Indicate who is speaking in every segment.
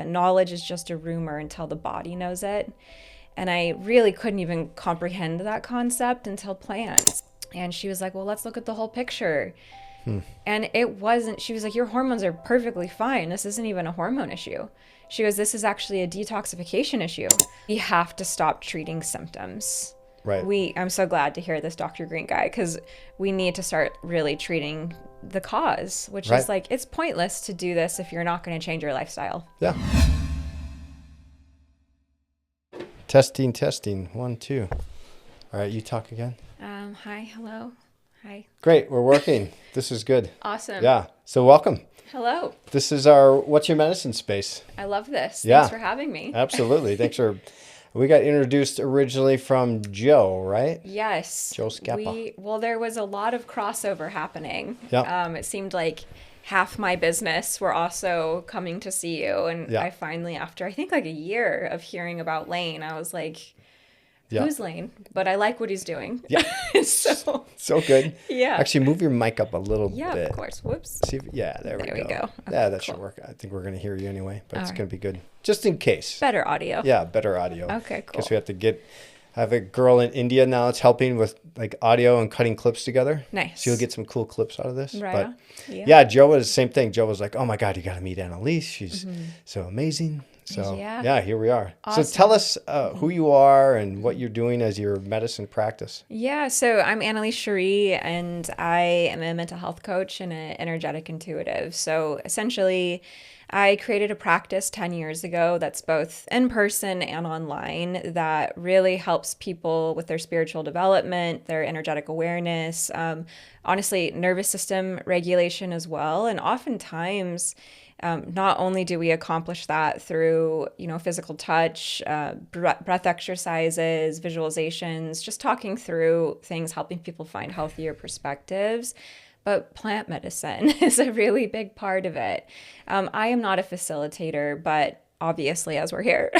Speaker 1: Knowledge is just a rumor until the body knows it. And I really couldn't even comprehend that concept until plants. And she was like, well, let's look at the whole picture. And it wasn't, she was like, your hormones are perfectly fine. This isn't even a hormone issue. She goes, this is actually a detoxification issue. We have to stop treating symptoms.
Speaker 2: Right.
Speaker 1: I'm so glad to hear this Dr. Green guy, because we need to start really treating the cause, which is like, it's pointless to do this if you're not going to change your lifestyle.
Speaker 2: Yeah. Testing. 1, 2. All right, you talk again.
Speaker 1: Hi, hello. Hi.
Speaker 2: Great, we're working. This is good.
Speaker 1: Awesome.
Speaker 2: Yeah. So welcome.
Speaker 1: Hello.
Speaker 2: This is our What's Your Medicine space.
Speaker 1: I love this.
Speaker 2: Yeah.
Speaker 1: Thanks for having me.
Speaker 2: Absolutely. Thanks for. We got introduced originally from Joe, right?
Speaker 1: Yes.
Speaker 2: Joe Scappa.
Speaker 1: Well, there was a lot of crossover happening.
Speaker 2: Yeah.
Speaker 1: It seemed like half my business were also coming to see you. And
Speaker 2: Yeah.
Speaker 1: I finally, after I think like a year of hearing about Lane, I was like, who's Lane? But I like what he's doing.
Speaker 2: Yeah. So good.
Speaker 1: Yeah.
Speaker 2: Actually, move your mic up a little bit.
Speaker 1: Yeah, of course. Whoops.
Speaker 2: See if, there we go.
Speaker 1: Okay,
Speaker 2: Yeah, that should
Speaker 1: cool.
Speaker 2: work. I think we're going to hear you anyway, but it's
Speaker 1: right.
Speaker 2: going to be good. Just in case.
Speaker 1: Better audio.
Speaker 2: Yeah, better audio.
Speaker 1: Okay, cool.
Speaker 2: Because we have to have a girl in India now that's helping with like audio and cutting clips together.
Speaker 1: Nice.
Speaker 2: So you'll get some cool clips out of this.
Speaker 1: Right
Speaker 2: But
Speaker 1: on.
Speaker 2: yeah, Joe was the same thing. Joe was like, oh my God, you got to meet Annalise. She's so amazing. So yeah, here we are.
Speaker 1: Awesome.
Speaker 2: So tell us who you are and what you're doing as your medicine practice.
Speaker 1: Yeah, so I'm Annalise Cherie, and I am a mental health coach and an energetic intuitive. So essentially, I created a practice 10 years ago that's both in person and online that really helps people with their spiritual development, their energetic awareness, honestly, nervous system regulation as well. And oftentimes, not only do we accomplish that through, physical touch, breath exercises, visualizations, just talking through things, helping people find healthier perspectives, but plant medicine is a really big part of it. I am not a facilitator, but obviously, as we're here,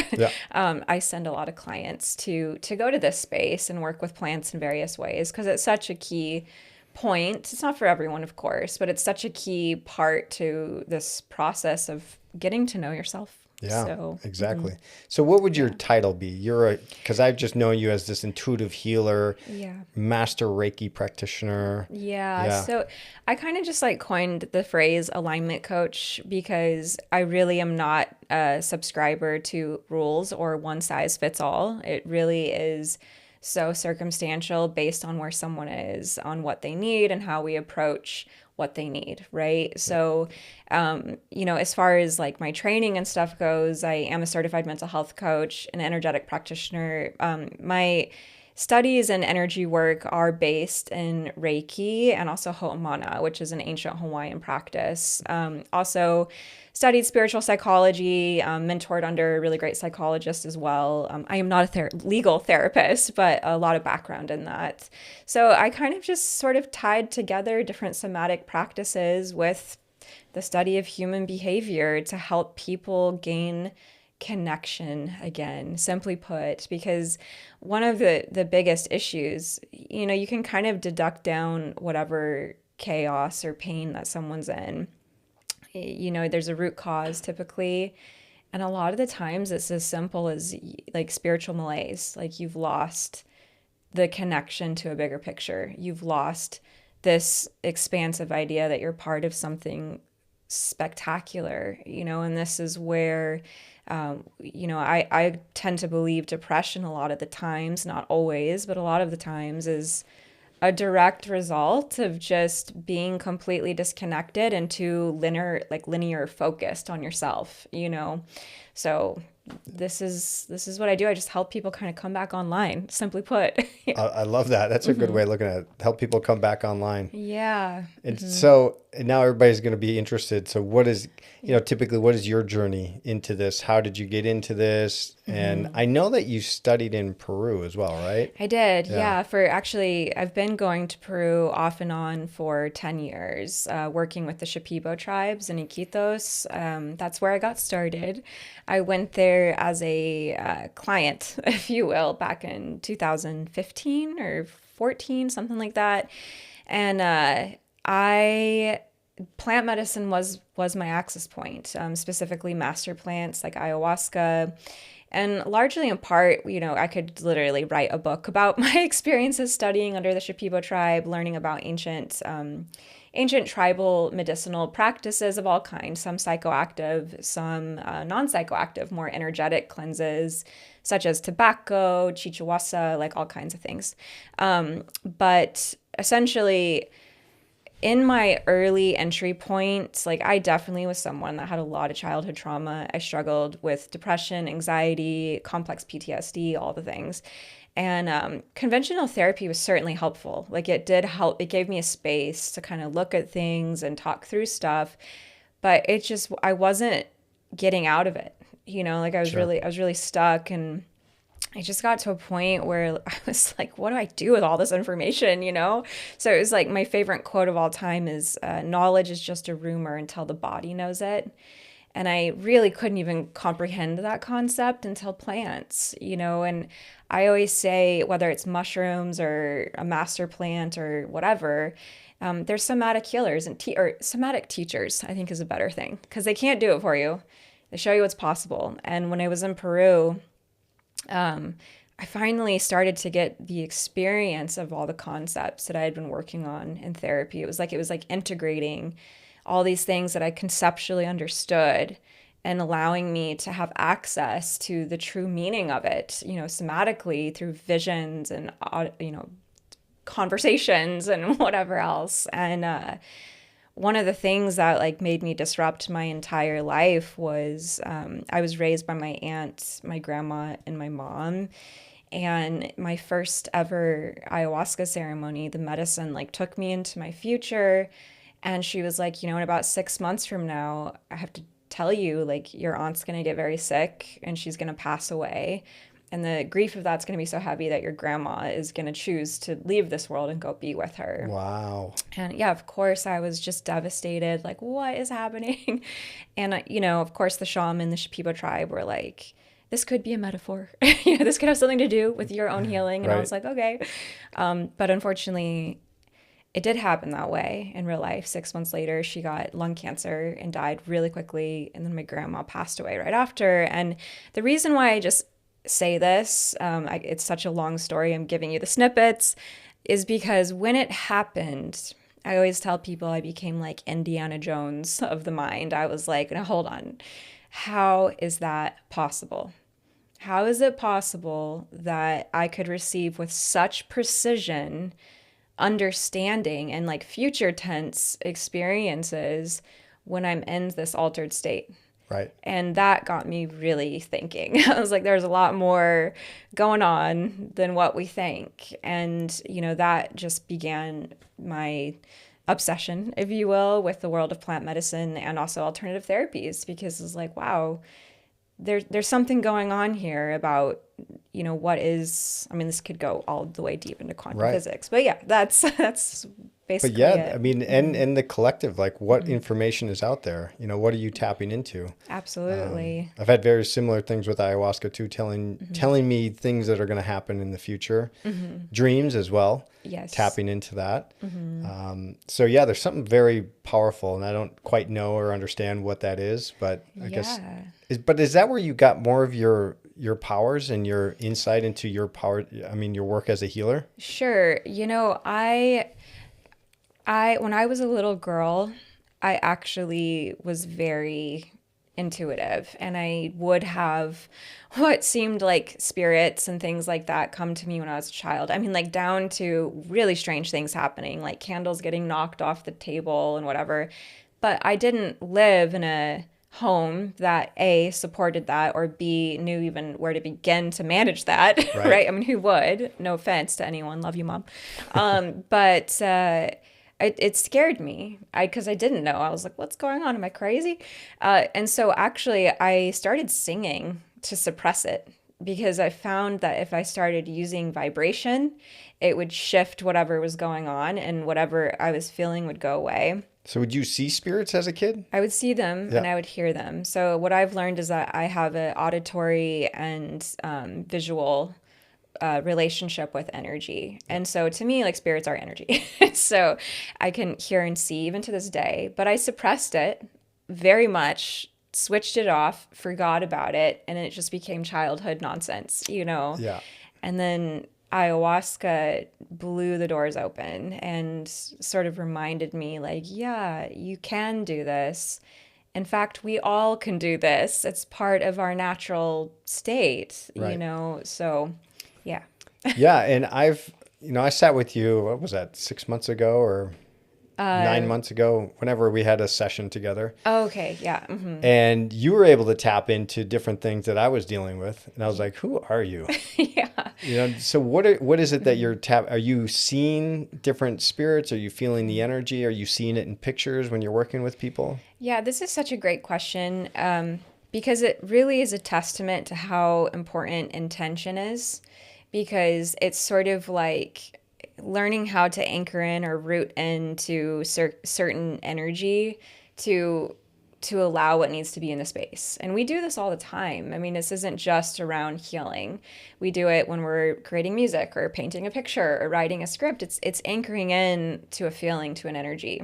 Speaker 1: I send a lot of clients to go to this space and work with plants in various ways, because it's such a key point. It's not for everyone, of course, but it's such a key part to this process of getting to know yourself.
Speaker 2: Yeah,
Speaker 1: so,
Speaker 2: exactly. So what would your title be? Because I've just known you as this intuitive healer, master Reiki practitioner.
Speaker 1: Yeah. So I kind of just coined the phrase alignment coach, because I really am not a subscriber to rules or one size fits all. It really is so circumstantial based on where someone is, on what they need and how we approach what they need, right? So, as far as my training and stuff goes, I am a certified mental health coach, an energetic practitioner. My studies and energy work are based in Reiki and also Ho'omana, which is an ancient Hawaiian practice. Also studied spiritual psychology, mentored under a really great psychologist as well. I am not a legal therapist, but a lot of background in that. So I kind of just sort of tied together different somatic practices with the study of human behavior to help people gain connection again, simply put, because one of the biggest issues, you can kind of deduct down whatever chaos or pain that someone's in. There's a root cause typically, and a lot of the times it's as simple as spiritual malaise. You've lost the connection to a bigger picture. You've lost this expansive idea that you're part of something spectacular, and this is where I tend to believe depression a lot of the times, not always, but a lot of the times, is a direct result of just being completely disconnected and too linear focused on yourself, So this is what I do. I just help people kind of come back online, simply put.
Speaker 2: I love that. That's a good way of looking at it. Help people come back online.
Speaker 1: Yeah.
Speaker 2: And so now everybody's going to be interested. So what is, typically what is your journey into this? How did you get into this? And I know that you studied in Peru as well, right?
Speaker 1: I did. Yeah. I've been going to Peru off and on for 10 years, working with the Shipibo tribes in Iquitos. That's where I got started. I went there as a client, if you will, back in 2015 or 14, something like that. And I plant medicine was my access point, specifically master plants like ayahuasca. And largely in part, I could literally write a book about my experiences studying under the Shipibo tribe, learning about ancient tribal medicinal practices of all kinds, some psychoactive, some non-psychoactive, more energetic cleanses, such as tobacco, chichawasa, like all kinds of things. But essentially, in my early entry points, like I definitely was someone that had a lot of childhood trauma. I struggled with depression, anxiety, complex PTSD, all the things. And conventional therapy was certainly helpful. Like it did help. It gave me a space to kind of look at things and talk through stuff. But I wasn't getting out of it. Like
Speaker 2: Sure.
Speaker 1: I was really stuck, and I just got to a point where I was like, what do I do with all this information, So it was like my favorite quote of all time is knowledge is just a rumor until the body knows it. And I really couldn't even comprehend that concept until plants, and I always say, whether it's mushrooms or a master plant or whatever, there's somatic healers or somatic teachers, I think is a better thing, because they can't do it for you. They show you what's possible. And when I was in Peru, I finally started to get the experience of all the concepts that I had been working on in therapy. It was like integrating all these things that I conceptually understood and allowing me to have access to the true meaning of it, somatically through visions and, conversations and whatever else. And one of the things that like made me disrupt my entire life was I was raised by my aunt, my grandma, and my mom. And my first ever ayahuasca ceremony, the medicine like took me into my future. And she was like, in about 6 months from now, I have to tell you, like, your aunt's going to get very sick and she's going to pass away. And the grief of that's going to be so heavy that your grandma is going to choose to leave this world and go be with her.
Speaker 2: Wow.
Speaker 1: And yeah, of course, I was just devastated. Like, what is happening? And, of course, the shaman, the Shipibo tribe were like, this could be a metaphor. This could have something to do with your own healing. And I
Speaker 2: Right.
Speaker 1: was like, okay. But unfortunately, it did happen that way in real life. 6 months later, she got lung cancer and died really quickly. And then my grandma passed away right after. And the reason why I just say this, it's such a long story, I'm giving you the snippets, is because when it happened, I always tell people I became like Indiana Jones of the mind. I was like, now hold on. How is that possible? How is it possible that I could receive with such precision understanding and like future tense experiences when I'm in this altered state?
Speaker 2: Right.
Speaker 1: And that got me really thinking. I was like, there's a lot more going on than what we think. And, that just began my obsession, if you will, with the world of plant medicine and also alternative therapies, because it's like, wow, there's something going on here about, what is, I mean, this could go all the way deep into quantum
Speaker 2: Right.
Speaker 1: physics, but yeah, that's
Speaker 2: But
Speaker 1: basically
Speaker 2: yeah, I
Speaker 1: it.
Speaker 2: mean, and the collective, like what information is out there? What are you tapping into?
Speaker 1: Absolutely.
Speaker 2: I've had very similar things with ayahuasca too, telling me things that are going to happen in the future, dreams as well,
Speaker 1: Yes.
Speaker 2: tapping into that. So yeah, there's something very powerful, and I don't quite know or understand what that is, but I guess
Speaker 1: Yeah.
Speaker 2: is that where you got more of your powers and your insight into your power? I mean, your work as a healer.
Speaker 1: Sure. I when I was a little girl, I actually was very intuitive, and I would have what seemed like spirits and things like that come to me when I was a child. I mean, like down to really strange things happening, like candles getting knocked off the table and whatever. But I didn't live in a home that A, supported that, or B, knew even where to begin to manage that,
Speaker 2: Right.
Speaker 1: right? I mean, who would? No offense to anyone. Love you, mom. But it scared me because I didn't know. I was like, what's going on? Am I crazy? And so actually, I started singing to suppress it because I found that if I started using vibration, it would shift whatever was going on and whatever I was feeling would go away.
Speaker 2: So would you see spirits as a kid?
Speaker 1: I would see them
Speaker 2: Yeah.
Speaker 1: and I would hear them. So what I've learned is that I have an auditory and visual relationship with energy. And so to me, like spirits are energy. So I can hear and see even to this day, but I suppressed it very much, switched it off, forgot about it, and it just became childhood nonsense, you know?
Speaker 2: Yeah.
Speaker 1: And then ayahuasca blew the doors open and sort of reminded me, like, yeah, you can do this. In fact, we all can do this. It's part of our natural state, you
Speaker 2: Right.
Speaker 1: know? So, yeah.
Speaker 2: Yeah. And I sat with you, what was that, 6 months ago or 9 months ago, whenever we had a session together.
Speaker 1: Okay, yeah.
Speaker 2: And you were able to tap into different things that I was dealing with. And I was like, who are you?
Speaker 1: Yeah.
Speaker 2: So what is it that are you seeing different spirits? Are you feeling the energy? Are you seeing it in pictures when you're working with people?
Speaker 1: Yeah, this is such a great question, because it really is a testament to how important intention is, because it's sort of like learning how to anchor in or root into certain energy to allow what needs to be in the space. And we do this all the time. I mean, this isn't just around healing. We do it when we're creating music or painting a picture or writing a script. It's anchoring in to a feeling, to an energy.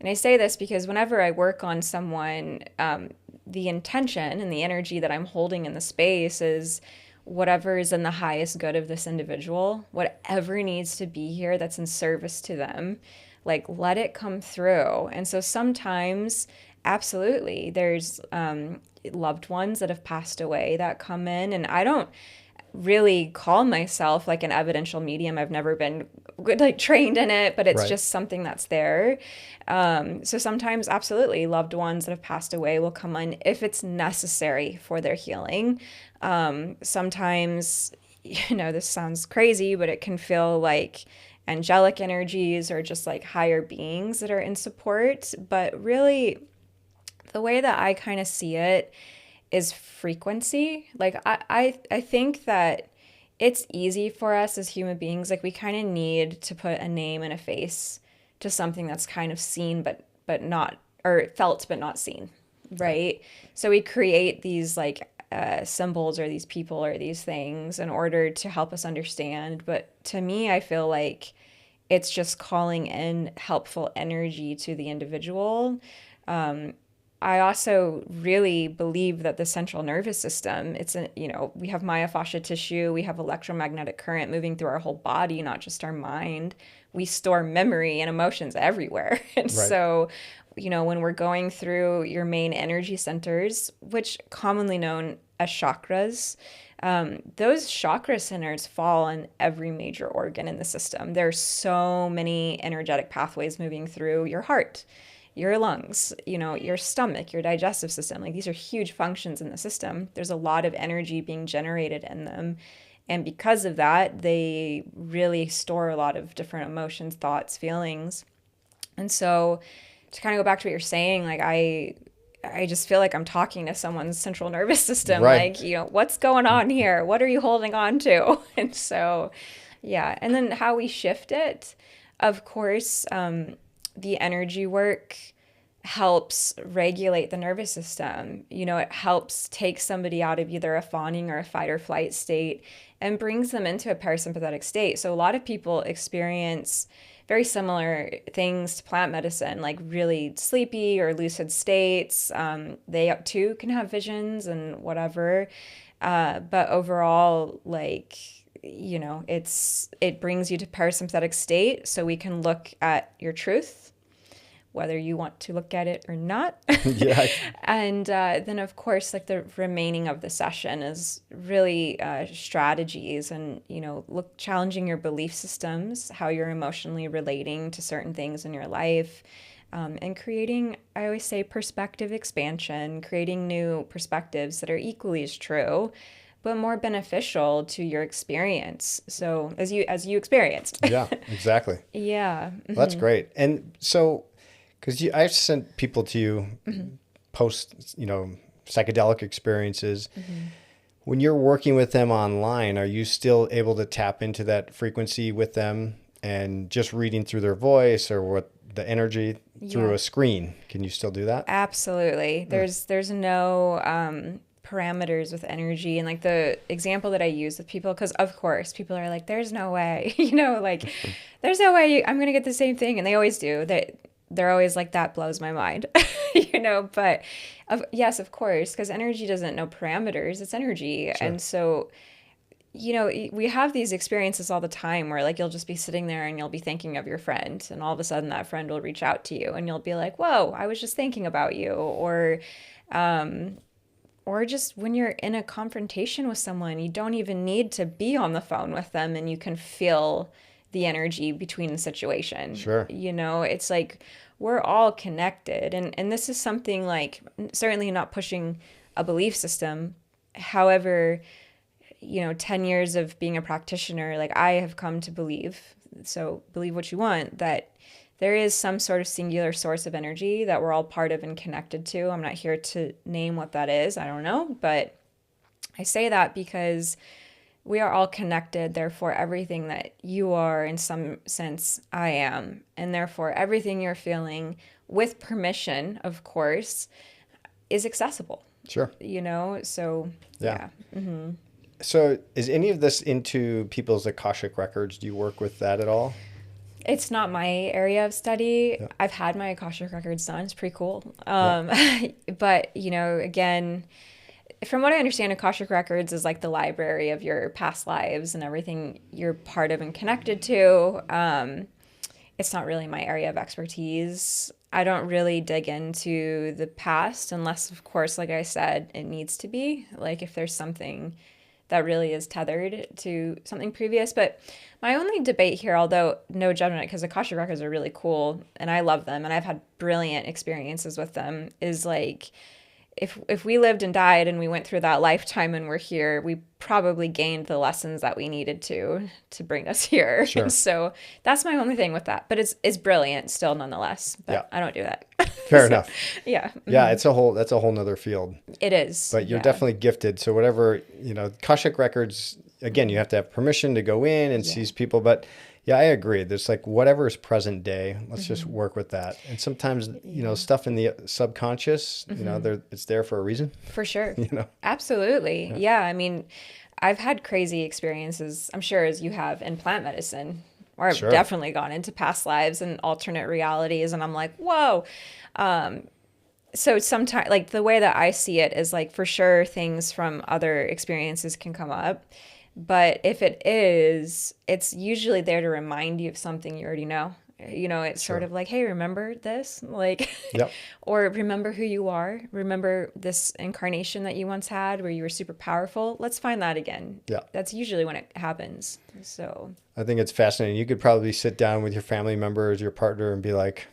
Speaker 1: And I say this because whenever I work on someone, the intention and the energy that I'm holding in the space is whatever is in the highest good of this individual, whatever needs to be here that's in service to them, like let it come through. And so sometimes, absolutely, there's loved ones that have passed away that come in, and I don't really call myself like an evidential medium. I've never been like trained in it, but it's
Speaker 2: Right.
Speaker 1: just something that's there. So sometimes, absolutely, loved ones that have passed away will come in if it's necessary for their healing. Sometimes, this sounds crazy, but it can feel like angelic energies or just like higher beings that are in support. But really, the way that I kind of see it is frequency. Like I think that it's easy for us as human beings, like we kind of need to put a name and a face to something that's kind of seen but not, or felt but not seen, right? So we create these like symbols or these people or these things in order to help us understand. But to me, I feel like it's just calling in helpful energy to the individual. I also really believe that the central nervous system, we have myofascial tissue, we have electromagnetic current moving through our whole body, not just our mind. We store memory and emotions everywhere. And
Speaker 2: Right.
Speaker 1: so, when we're going through your main energy centers, which commonly known as chakras, those chakra centers fall on every major organ in the system. There's so many energetic pathways moving through your heart, your lungs, your stomach, your digestive system. Like these are huge functions in the system. There's a lot of energy being generated in them. And because of that, they really store a lot of different emotions, thoughts, feelings. And so to kind of go back to what you're saying, like I just feel like I'm talking to someone's central nervous system.
Speaker 2: Right.
Speaker 1: Like, what's going on here? What are you holding on to? And so, yeah. And then how we shift it, of course, the energy work helps regulate the nervous system. It helps take somebody out of either a fawning or a fight or flight state and brings them into a parasympathetic state. So a lot of people experience very similar things to plant medicine, like really sleepy or lucid states. They too can have visions and whatever. But overall, like, it brings you to parasympathetic state so we can look at your truth, whether you want to look at it or not.
Speaker 2: Yeah.
Speaker 1: And then, of course, like the remaining of the session is really strategies and, challenging your belief systems, how you're emotionally relating to certain things in your life, and creating, I always say, perspective expansion, creating new perspectives that are equally as true, but more beneficial to your experience. So as you experienced.
Speaker 2: Yeah, exactly.
Speaker 1: Yeah.
Speaker 2: That's great. And so, because I've sent people to you post, psychedelic experiences. When you're working with them online, are you still able to tap into that frequency with them and just reading through their voice or what the energy through
Speaker 1: Yeah.
Speaker 2: a screen? Can you still do that?
Speaker 1: Absolutely. There's no parameters with energy. And like the example that I use with people, because of course people are like, there's no way, like there's no way I'm going to get the same thing. And they always do. They're always like, that blows my mind, but yes, of course, because energy doesn't know parameters. It's energy.
Speaker 2: Sure.
Speaker 1: And so, we have these experiences all the time where like you'll just be sitting there and you'll be thinking of your friend, and all of a sudden that friend will reach out to you and you'll be like, whoa, I was just thinking about you. Or just when you're in a confrontation with someone, you don't even need to be on the phone with them and you can feel the energy between the situation.
Speaker 2: Sure.
Speaker 1: It's like we're all connected. And this is something like, certainly not pushing a belief system. However, 10 years of being a practitioner, like I have come to believe, so believe what you want, that there is some sort of singular source of energy that we're all part of and connected to. I'm not here to name what that is. I don't know. But I say that because we are all connected. Therefore, everything that you are, in some sense, I am. And therefore, everything you're feeling, with permission, of course, is accessible.
Speaker 2: Sure.
Speaker 1: So, yeah.
Speaker 2: Mm-hmm. So is any of this into people's Akashic records? Do you work with that at all?
Speaker 1: It's not my area of study.
Speaker 2: Yeah.
Speaker 1: I've had my Akashic records done. It's pretty cool.
Speaker 2: Yeah.
Speaker 1: But, again, from what I understand, Akashic records is like the library of your past lives and everything you're part of and connected to. It's not really my area of expertise. I don't really dig into the past unless, of course, like I said, it needs to be. Like if there's something that really is tethered to something previous. But my only debate here, although no judgment, because Akashic records are really cool and I love them and I've had brilliant experiences with them, is like if we lived and died and we went through that lifetime and we're here, we probably gained the lessons that we needed to bring us here.
Speaker 2: Sure.
Speaker 1: And so that's my only thing with that. But it's brilliant still nonetheless. But
Speaker 2: Yeah.
Speaker 1: I don't do that.
Speaker 2: Fair enough.
Speaker 1: Yeah.
Speaker 2: Yeah, that's a whole nother field.
Speaker 1: It is.
Speaker 2: But you're
Speaker 1: yeah.
Speaker 2: definitely gifted. So whatever, Akashic records, again, you have to have permission to go in and seize people. But yeah, I agree. There's like whatever is present day. Let's just work with that. And sometimes, stuff in the subconscious, it's there for a reason.
Speaker 1: For sure. Absolutely. Yeah. I mean, I've had crazy experiences, I'm sure, as you have, in plant medicine, where I've definitely gone into past lives and alternate realities. And I'm like, whoa. So sometimes, like, the way that I see it is like, for sure, things from other experiences can come up. But if it is, it's usually there to remind you of something you already know. It's sort of like, hey, remember this? Like,
Speaker 2: Yep.
Speaker 1: Or remember who you are. Remember this incarnation that you once had where you were super powerful. Let's find that again.
Speaker 2: Yeah.
Speaker 1: That's usually when it happens. So
Speaker 2: I think it's fascinating. You could probably sit down with your family members, your partner, and be like,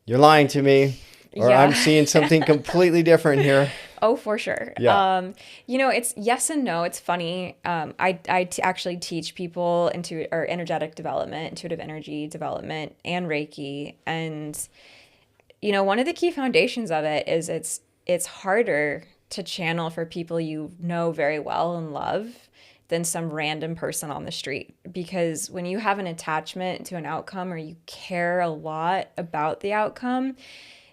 Speaker 2: you're lying to me. Or
Speaker 1: Yeah.
Speaker 2: I'm seeing something completely different here.
Speaker 1: Oh, for sure.
Speaker 2: Yeah.
Speaker 1: It's yes and no. It's funny. I actually teach people energetic development, intuitive energy development, and Reiki. And, one of the key foundations of it is it's harder to channel for people you know very well and love than some random person on the street. Because when you have an attachment to an outcome or you care a lot about the outcome,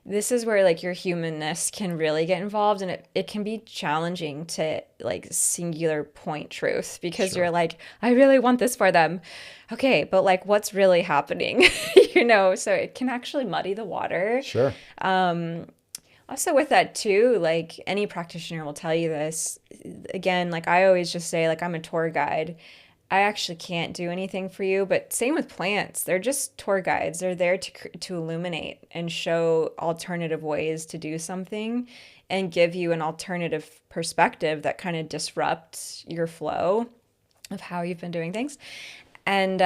Speaker 1: this is where like your humanness can really get involved, and it can be challenging to like singular point truth because you're like, I really want this for them. Okay, but like what's really happening? So it can actually muddy the water.
Speaker 2: Sure.
Speaker 1: Also with that too, like any practitioner will tell you this. Again, like I always just say, like I'm a tour guide. I actually can't do anything for you, but same with plants. They're just tour guides. They're there to illuminate and show alternative ways to do something and give you an alternative perspective that kind of disrupts your flow of how you've been doing things. And,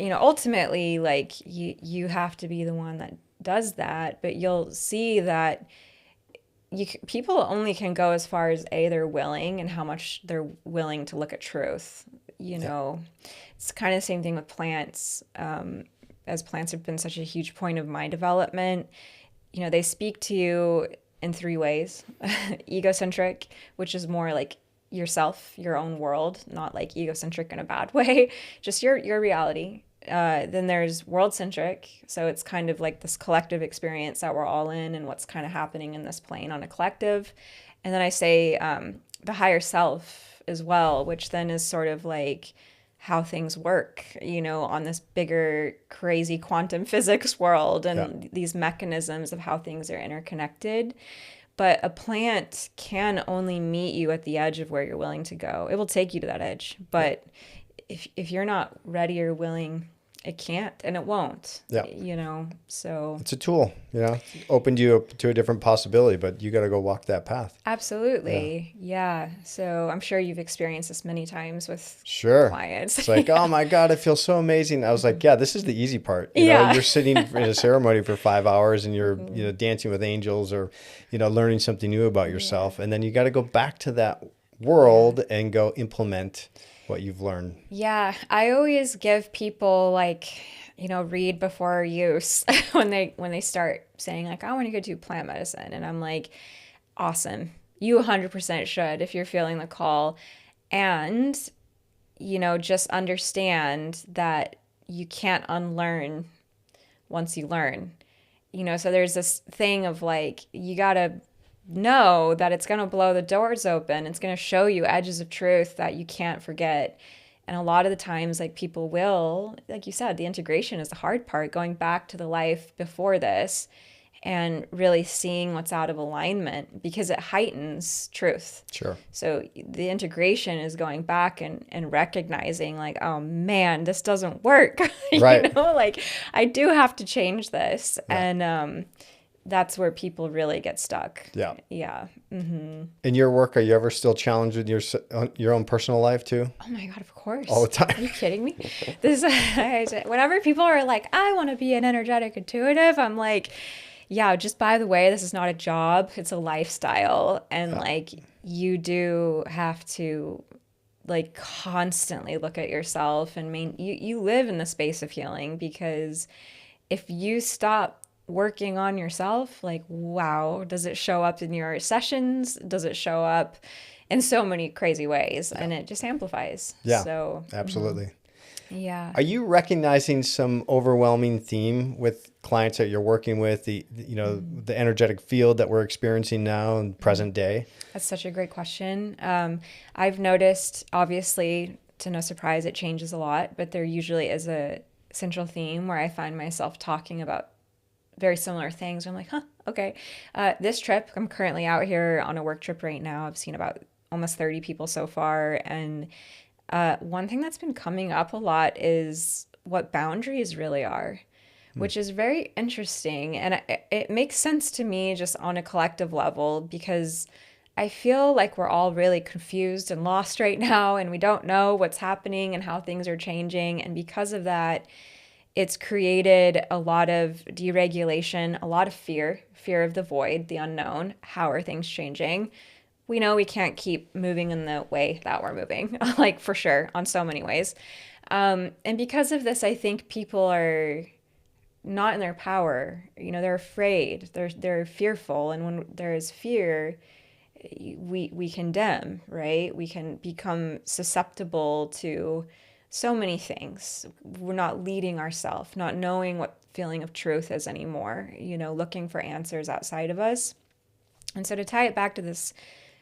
Speaker 1: ultimately, like you have to be the one that does that, but you'll see that people only can go as far as they're willing and how much they're willing to look at truth. It's kind of the same thing with plants. As plants have been such a huge point of my development, they speak to you in three ways. Egocentric, which is more like yourself, your own world, not like egocentric in a bad way, just your reality. Then there's world-centric, so it's kind of like this collective experience that we're all in and what's kind of happening in this plane on a collective. And then I say the higher self as well, which then is sort of like how things work, on this bigger, crazy quantum physics world and these mechanisms of how things are interconnected. But a plant can only meet you at the edge of where you're willing to go. It will take you to that edge. But if you're not ready or willing, it can't, and it won't. So
Speaker 2: it's a tool, opened you up to a different possibility, but you got to go walk that path.
Speaker 1: Absolutely. Yeah. So I'm sure you've experienced this many times with clients.
Speaker 2: It's like, oh my God, it feels so amazing. I was like, yeah, this is the easy part. You're sitting in a ceremony for 5 hours and you're, dancing with angels or, learning something new about yourself. And then you got to go back to that world and go implement what you've learned.
Speaker 1: Yeah. I always give people read before use when they start saying I want to go do plant medicine. And I'm like, awesome. You 100% should if you're feeling the call. And, just understand that you can't unlearn once you learn. So there's this thing of you got to know that it's going to blow the doors open. It's going to show you edges of truth that you can't forget. And a lot of the times, people will, like you said, the integration is the hard part, going back to the life before this and really seeing what's out of alignment because it heightens truth.
Speaker 2: Sure.
Speaker 1: So the integration is going back and recognizing oh man, this doesn't work.
Speaker 2: Right.
Speaker 1: I do have to change this.
Speaker 2: Yeah.
Speaker 1: And, that's where people really get stuck.
Speaker 2: Yeah.
Speaker 1: Yeah. Mm-hmm.
Speaker 2: In your work, are you ever still challenged with your own personal life too?
Speaker 1: Oh my God, of course.
Speaker 2: All the time.
Speaker 1: Are you kidding me? Whenever people are like, I want to be an energetic intuitive, I'm like, yeah, just by the way, this is not a job. It's a lifestyle. And you do have to constantly look at yourself and you live in the space of healing, because if you stop working on yourself, wow, does it show up in your sessions? Does it show up in so many crazy ways? And it just amplifies.
Speaker 2: Yeah,
Speaker 1: so
Speaker 2: absolutely.
Speaker 1: Yeah.
Speaker 2: Are you recognizing some overwhelming theme with clients that you're working with, the energetic field that we're experiencing now in present day?
Speaker 1: That's such a great question. I've noticed, obviously, to no surprise, it changes a lot, but there usually is a central theme where I find myself talking about very similar things. I'm like, okay. This trip, I'm currently out here on a work trip right now. I've seen about almost 30 people so far. And one thing that's been coming up a lot is what boundaries really are, which is very interesting. And it makes sense to me just on a collective level, because I feel like we're all really confused and lost right now, and we don't know what's happening and how things are changing. And because of that, it's created a lot of deregulation, a lot of fear of the void, the unknown. How are things changing? We know we can't keep moving in the way that we're moving, for sure, on so many ways. And because of this, I think people are not in their power. They're afraid, they're fearful. And when there is fear, we condemn, right? We can become susceptible to so many things. We're not leading ourselves, not knowing what feeling of truth is anymore, looking for answers outside of us. And so to tie it back to this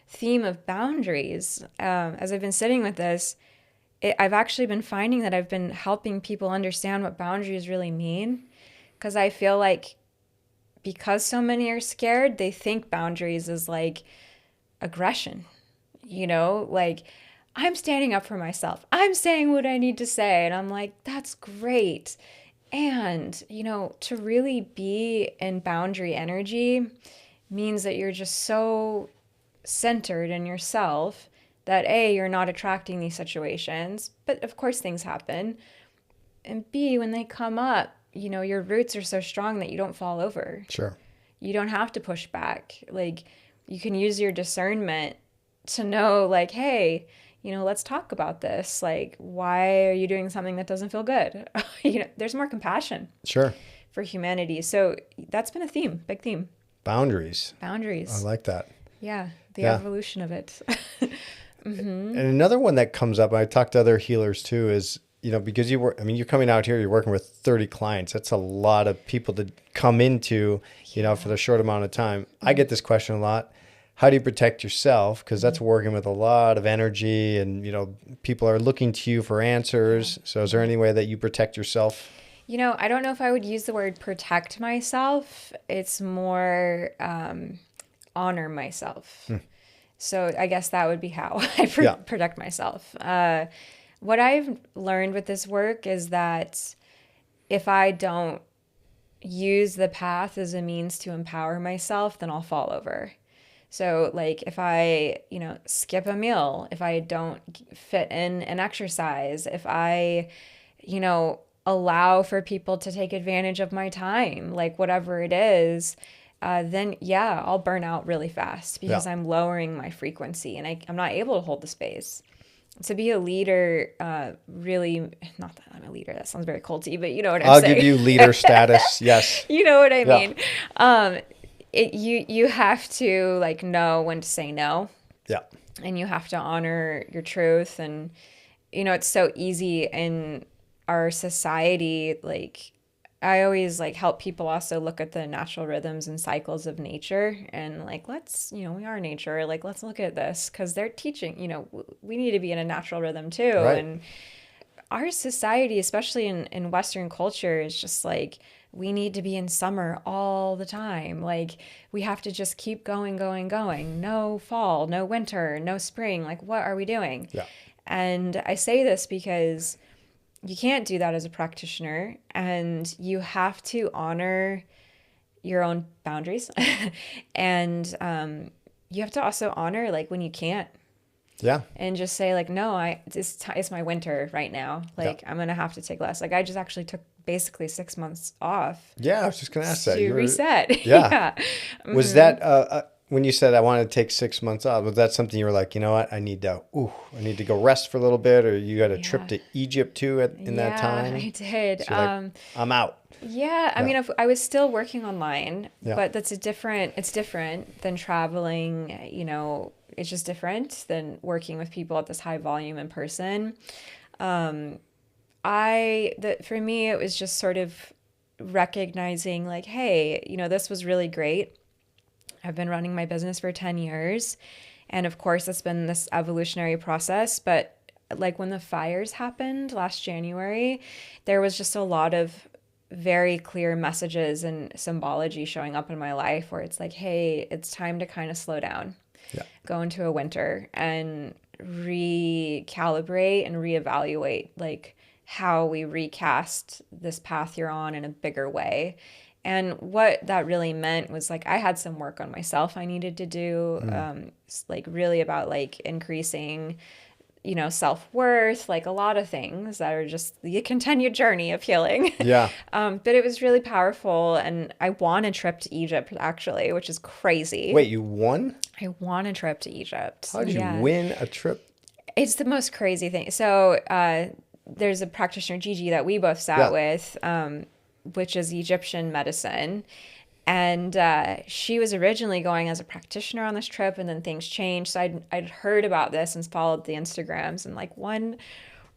Speaker 1: theme of boundaries, as I've been sitting with this, I've actually been finding that I've been helping people understand what boundaries really mean. Because I feel like because so many are scared, they think boundaries is aggression, I'm standing up for myself. I'm saying what I need to say. And I'm like, that's great. And, to really be in boundary energy means that you're just so centered in yourself that A, you're not attracting these situations, but of course things happen. And B, when they come up, your roots are so strong that you don't fall over.
Speaker 2: Sure.
Speaker 1: You don't have to push back. You can use your discernment to know, hey, let's talk about this. Why are you doing something that doesn't feel good? There's more compassion.
Speaker 2: Sure.
Speaker 1: For humanity. So that's been a theme, big theme.
Speaker 2: Boundaries.
Speaker 1: I
Speaker 2: like that.
Speaker 1: Yeah. The evolution of it.
Speaker 2: And another one that comes up, I talk to other healers too, is, because you're coming out here, you're working with 30 clients. That's a lot of people to come into, for the short amount of time. I get this question a lot. how do you protect yourself? Because that's working with a lot of energy and, people are looking to you for answers. So is there any way that you protect yourself?
Speaker 1: I don't know if I would use the word protect myself. It's more honor myself. So I guess that would be how I protect myself. What I've learned with this work is that if I don't use the path as a means to empower myself, then I'll fall over. So like if I, skip a meal, if I don't fit in an exercise, if I, allow for people to take advantage of my time, like whatever it is, then I'll burn out really fast because I'm lowering my frequency and I'm not able to hold the space. To be a leader, really, not that I'm a leader, that sounds very culty, but you know what I'm saying.
Speaker 2: I'll give you leader status, yes.
Speaker 1: You know what I mean? You have to like know when to say no.
Speaker 2: Yeah.
Speaker 1: And you have to honor your truth. And, it's so easy in our society, like I always like help people also look at the natural rhythms and cycles of nature and like, let's, we are nature, like, let's look at this because they're teaching, we need to be in a natural rhythm too.
Speaker 2: Right.
Speaker 1: And our society, especially in Western culture, is just like, we need to be in summer all the time. Like we have to just keep going. No fall, no winter, no spring. Like what are we doing?
Speaker 2: Yeah.
Speaker 1: And I say this because you can't do that as a practitioner, and you have to honor your own boundaries. And you have to also honor like when you can't.
Speaker 2: Yeah.
Speaker 1: And just say like, no, it's my winter right now. Like I'm going to have to take less. Like I just actually took basically 6 months off.
Speaker 2: Yeah. I was just going to ask that.
Speaker 1: To reset.
Speaker 2: Yeah. Was that, when you said I wanted to take 6 months off, was that something you were like, you know what, I need to go rest for a little bit, or you got a trip to Egypt too in that time?
Speaker 1: I did.
Speaker 2: So like, I'm out.
Speaker 1: Yeah. I mean, if I was still working online, but it's different than traveling, it's just different than working with people at this high volume in person. For me, it was just sort of recognizing like, hey, this was really great. I've been running my business for 10 years. And of course, it's been this evolutionary process. But like when the fires happened last January, there was just a lot of very clear messages and symbology showing up in my life where it's like, hey, it's time to kind of slow down, go into a winter and recalibrate and reevaluate like how we recast this path you're on in a bigger way. And what that really meant was like I had some work on myself I needed to do, like really about like increasing, self-worth, like a lot of things that are just the continued journey of healing.
Speaker 2: Yeah.
Speaker 1: But it was really powerful. And I won a trip to Egypt, actually, which is crazy.
Speaker 2: Wait, you won?
Speaker 1: I won a trip to Egypt.
Speaker 2: How did you win a trip?
Speaker 1: It's the most crazy thing. So there's a practitioner, Gigi, that we both sat with, which is Egyptian medicine. And she was originally going as a practitioner on this trip, and then things changed. So I'd heard about this and followed the Instagrams. And like one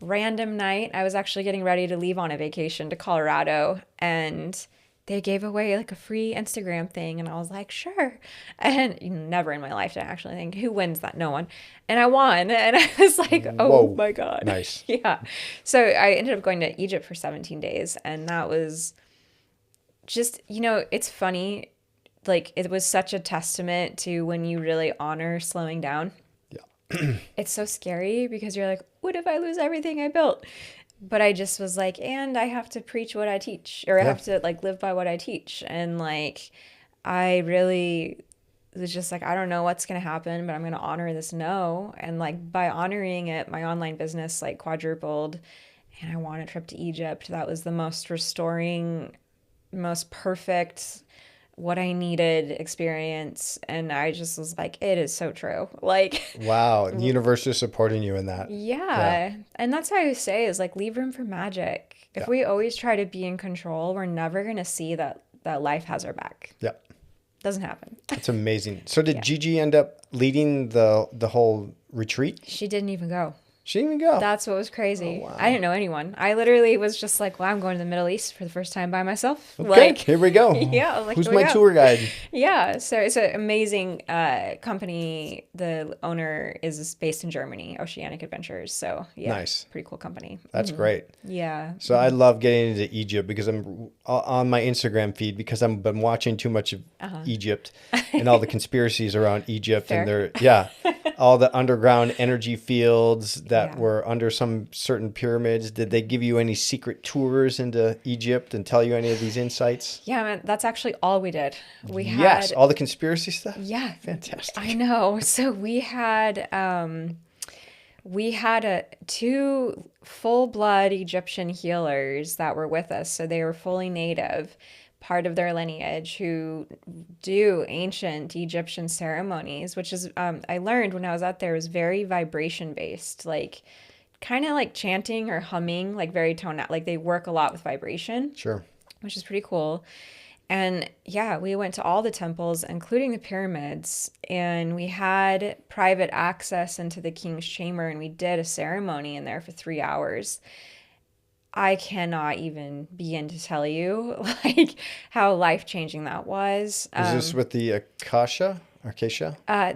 Speaker 1: random night, I was actually getting ready to leave on a vacation to Colorado, and they gave away like a free Instagram thing. And I was like, sure. And never in my life did I actually think, who wins that? No one. And I won. And I was like, oh my God.
Speaker 2: Nice.
Speaker 1: Yeah. So I ended up going to Egypt for 17 days. And that was just, it's funny. Like it was such a testament to when you really honor slowing down. Yeah. It's so scary because you're like, what if I lose everything I built? But I just was like, and I have to preach what I teach, or I have to like live by what I teach. And like, I really was just like, I don't know what's going to happen, but I'm going to honor this no. And like by honoring it, my online business like quadrupled, and I won a trip to Egypt. That was the most restoring, most perfect, what I needed experience. And I just was like, it is so true. Like,
Speaker 2: wow. The universe is supporting you in that.
Speaker 1: Yeah. And that's how I say is like, leave room for magic. If we always try to be in control, we're never going to see that life has our back.
Speaker 2: Yeah.
Speaker 1: Doesn't happen.
Speaker 2: That's amazing. So did Gigi end up leading the whole retreat?
Speaker 1: She didn't even go.
Speaker 2: She didn't even go.
Speaker 1: That's what was
Speaker 2: Oh,
Speaker 1: crazy.
Speaker 2: wow.
Speaker 1: I didn't know anyone. I literally was just like, well, I'm going to the Middle East for the first time by myself.
Speaker 2: Okay,
Speaker 1: Like,
Speaker 2: here we go.
Speaker 1: yeah, like,
Speaker 2: Who's
Speaker 1: here we
Speaker 2: my
Speaker 1: go.
Speaker 2: tour guide?
Speaker 1: Yeah, so it's an amazing company. The owner is based in Germany, Oceanic Adventures. So yeah,
Speaker 2: Nice.
Speaker 1: pretty cool company.
Speaker 2: That's great.
Speaker 1: Yeah.
Speaker 2: So I love getting into Egypt because I'm on my Instagram feed because I've been watching too much of Egypt and all the conspiracies around Egypt and
Speaker 1: Fair.
Speaker 2: all the underground energy fields that
Speaker 1: Yeah.
Speaker 2: were under some certain pyramids. Did they give you any secret tours into Egypt and tell you any of these insights?
Speaker 1: Yeah, man, that's actually all we did. We
Speaker 2: Yes,
Speaker 1: had,
Speaker 2: all the conspiracy stuff.
Speaker 1: yeah,
Speaker 2: Fantastic.
Speaker 1: I know. So we had two full blood Egyptian healers that were with us. So they were fully native, part of their lineage, who do ancient Egyptian ceremonies, which is, I learned when I was out there, was very vibration based, like kind of like chanting or humming, like very toned out. Like they work a lot with vibration,
Speaker 2: Sure.
Speaker 1: which is pretty cool. And yeah, we went to all the temples, including the pyramids, and we had private access into the king's chamber, and we did a ceremony in there for 3 hours. I cannot even begin to tell you like how life-changing that was.
Speaker 2: Is this with the Acacia?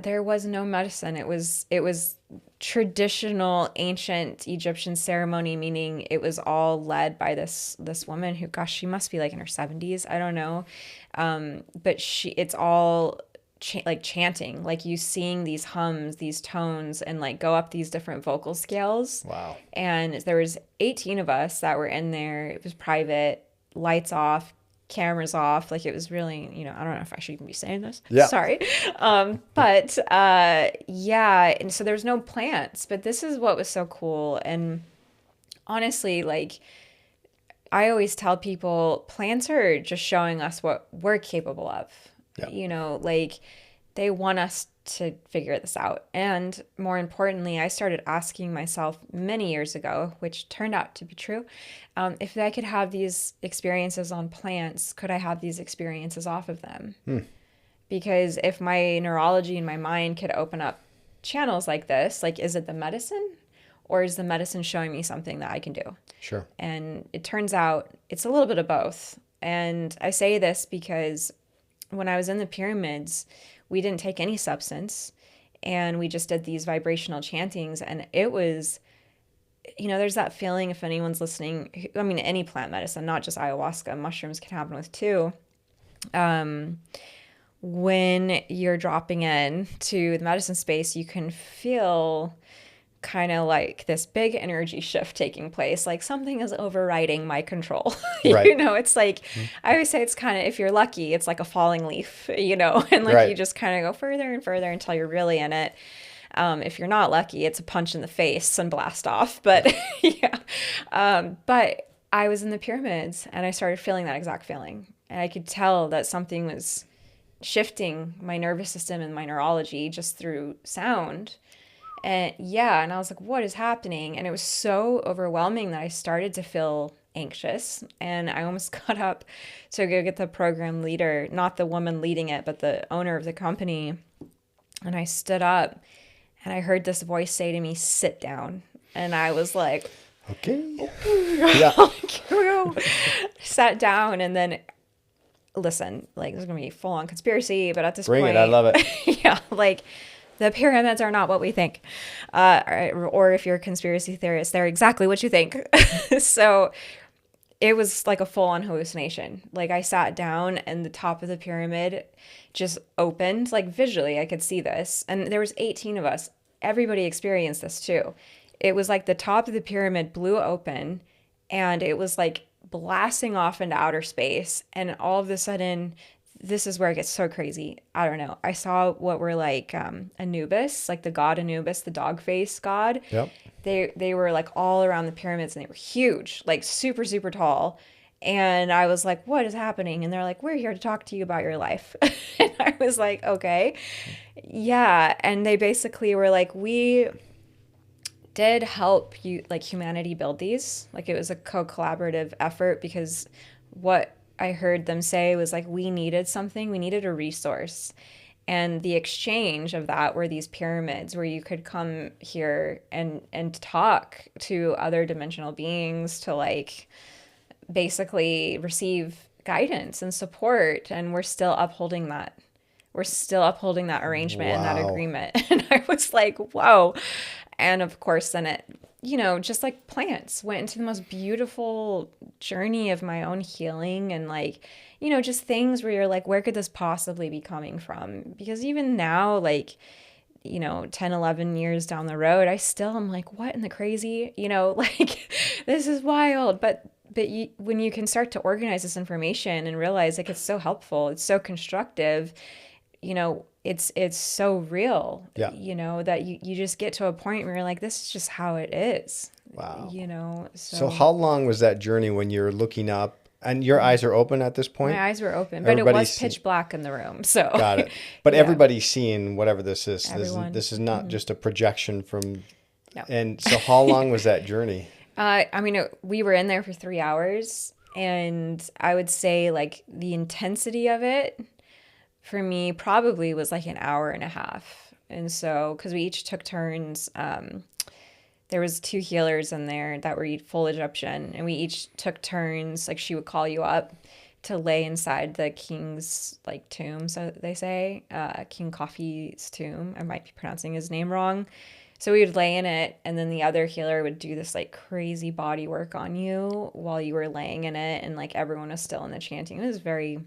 Speaker 1: There was no medicine. It was traditional ancient Egyptian ceremony, meaning it was all led by this woman who, gosh, she must be like in her 70s. I don't know. But it's all like chanting, like you seeing these hums, these tones, and like go up these different vocal scales.
Speaker 2: Wow.
Speaker 1: And there was 18 of us that were in there. It was private, lights off, cameras off. Like it was really, I don't know if I should even be saying this.
Speaker 2: Yeah.
Speaker 1: Sorry. But yeah. And so there's no plants, but this is what was so cool. And honestly, like I always tell people, plants are just showing us what we're capable of.
Speaker 2: Yeah.
Speaker 1: Like they want us to figure this out. And more importantly, I started asking myself many years ago, which turned out to be true, if I could have these experiences on plants, could I have these experiences off of them? Because if my neurology and my mind could open up channels like this, like, is it the medicine or is the medicine showing me something that I can do?
Speaker 2: Sure.
Speaker 1: And it turns out it's a little bit of both. And I say this because when I was in the pyramids, we didn't take any substance and we just did these vibrational chantings. And it was, there's that feeling, if anyone's listening, I mean, any plant medicine, not just ayahuasca, mushrooms can happen with too. When you're dropping in to the medicine space, you can feel kind of like this big energy shift taking place, like something is overriding my control.
Speaker 2: Right.
Speaker 1: It's like, I always say it's kind of, if you're lucky, it's like a falling leaf, and like
Speaker 2: Right.
Speaker 1: you just kind of go further and further until you're really in it. If you're not lucky, it's a punch in the face and blast off. But yeah. But I was in the pyramids and I started feeling that exact feeling. And I could tell that something was shifting my nervous system and my neurology just through sound. And I was like, what is happening? And it was so overwhelming that I started to feel anxious. And I almost got up to go get the program leader, not the woman leading it, but the owner of the company. And I stood up and I heard this voice say to me, sit down. And I was like,
Speaker 2: Okay. Yeah.
Speaker 1: Sat down and then, listen, like this is going to be full on conspiracy, but at this
Speaker 2: Bring
Speaker 1: point,
Speaker 2: it. I love it.
Speaker 1: yeah, like the pyramids are not what we think. Or if you're a conspiracy theorist, they're exactly what you think. So it was like a full on hallucination. Like I sat down and the top of the pyramid just opened, like visually I could see this. And there was 18 of us. Everybody experienced this too. It was like the top of the pyramid blew open and it was like blasting off into outer space. And all of a sudden, this is where it gets so crazy. I don't know. I saw what were like Anubis, like the god Anubis, the dog face god.
Speaker 2: Yep.
Speaker 1: They were like all around the pyramids and they were huge, like super, super tall. And I was like, what is happening? And they're like, we're here to talk to you about your life. And I was like, okay. Yeah. And they basically were like, we did help you, like humanity build these. Like it was a co-collaborative effort because what I heard them say was like, we needed something, we needed a resource. And the exchange of that were these pyramids where you could come here and talk to other dimensional beings to like basically receive guidance and support. And we're still upholding that. We're still upholding that arrangement and that
Speaker 2: Wow.
Speaker 1: agreement. And I was like, whoa. And of course, then it, you know, just like plants, went into the most beautiful journey of my own healing and like, you know, just things where you're like, where could this possibly be coming from? Because even now, like, you know, 10, 11 years down the road, I still am like, what in the crazy? You know, like, this is wild. But when you can start to organize this information and realize like it's so helpful, it's so constructive, you know, it's so real,
Speaker 2: Yeah.
Speaker 1: you know, that you just get to a point where you're like, this is just how it is,
Speaker 2: Wow.
Speaker 1: you know.
Speaker 2: So
Speaker 1: So
Speaker 2: how long was that journey when you're looking up and your eyes are open at this point?
Speaker 1: my eyes were open, but it was pitch black in the room. So
Speaker 2: Got it. But
Speaker 1: yeah,
Speaker 2: everybody's seeing whatever this is.
Speaker 1: everyone.
Speaker 2: This is not just a projection from.
Speaker 1: No.
Speaker 2: And so how long was that journey?
Speaker 1: I mean, we were in there for 3 hours, and I would say like the intensity of it for me probably was like an hour and a half. And so, because we each took turns, there was 2 healers in there that were full Egyptian, and we each took turns. Like she would call you up to lay inside the king's like tomb, so they say, King Coffee's tomb. I might be pronouncing his name wrong. So we would lay in it, and then the other healer would do this like crazy body work on you while you were laying in it, and like everyone was still in the chanting. It was very.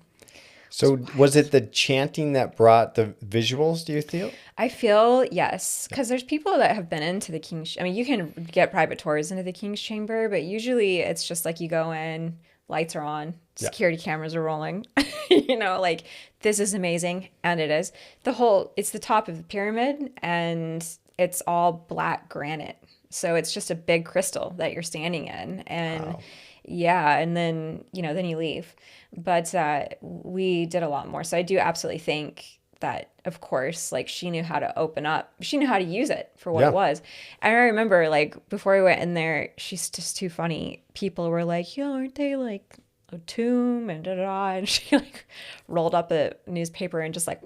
Speaker 2: So was it the chanting that brought the visuals, do you feel?
Speaker 1: I feel yes, because there's people that have been into the King's. I mean, you can get private tours into the King's Chamber, but usually it's just like you go in, lights are on, security cameras are rolling. You know, like this is amazing, and it is. It's the top of the pyramid, and it's all black granite. So it's just a big crystal that you're standing in, and
Speaker 2: Wow.
Speaker 1: yeah, and then you know, then you leave. But we did a lot more. So I do absolutely think that, of course, like she knew how to open up. She knew how to use it for what
Speaker 2: Yeah.
Speaker 1: it was. And I remember, like, before we went in there, she's just too funny. People were like, "Yo, aren't they like a tomb?" And da da da. And she like rolled up a newspaper and just like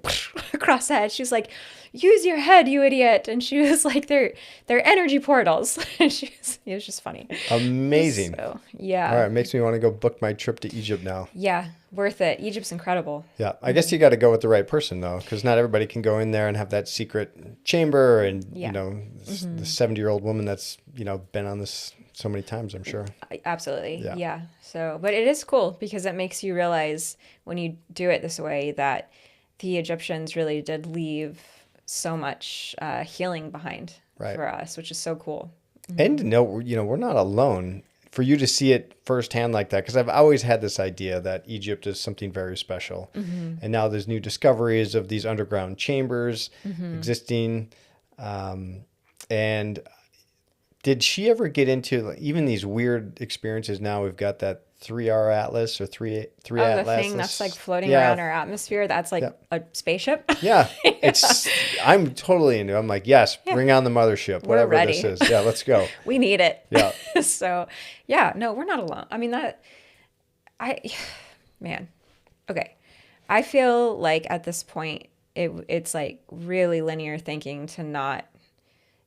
Speaker 1: across the head. She was like, "Use your head, you idiot!" And she was like, "They're energy portals." And it was just funny.
Speaker 2: Amazing.
Speaker 1: So yeah.
Speaker 2: All right, makes me want to go book my trip to Egypt now.
Speaker 1: Yeah, worth it. Egypt's incredible.
Speaker 2: Yeah, I guess you got to go with the right person though, because not everybody can go in there and have that secret chamber and
Speaker 1: Yeah.
Speaker 2: you know the 70-year-old woman that's been on this so many times. I'm sure.
Speaker 1: Absolutely.
Speaker 2: Yeah.
Speaker 1: Yeah. So, but it is cool because it makes you realize when you do it this way that the Egyptians really did leave so much healing behind
Speaker 2: Right.
Speaker 1: for us, which is so cool.
Speaker 2: And to know we're not alone. For you to see it firsthand like that, because I've always had this idea that Egypt is something very special, and now there's new discoveries of these underground chambers existing, and did she ever get into like, even these weird experiences? Now we've got that 3R Atlas or three
Speaker 1: Oh,
Speaker 2: Atlas.
Speaker 1: the thing that's like floating
Speaker 2: Yeah.
Speaker 1: around our atmosphere. That's like a spaceship.
Speaker 2: Yeah, I'm totally into it. I'm like, yes, bring on the mothership,
Speaker 1: We're
Speaker 2: whatever
Speaker 1: ready.
Speaker 2: this is. Yeah, let's go.
Speaker 1: We need it.
Speaker 2: Yeah.
Speaker 1: So, yeah, no, we're not alone. I mean, man, okay. I feel like at this point, it's like really linear thinking to not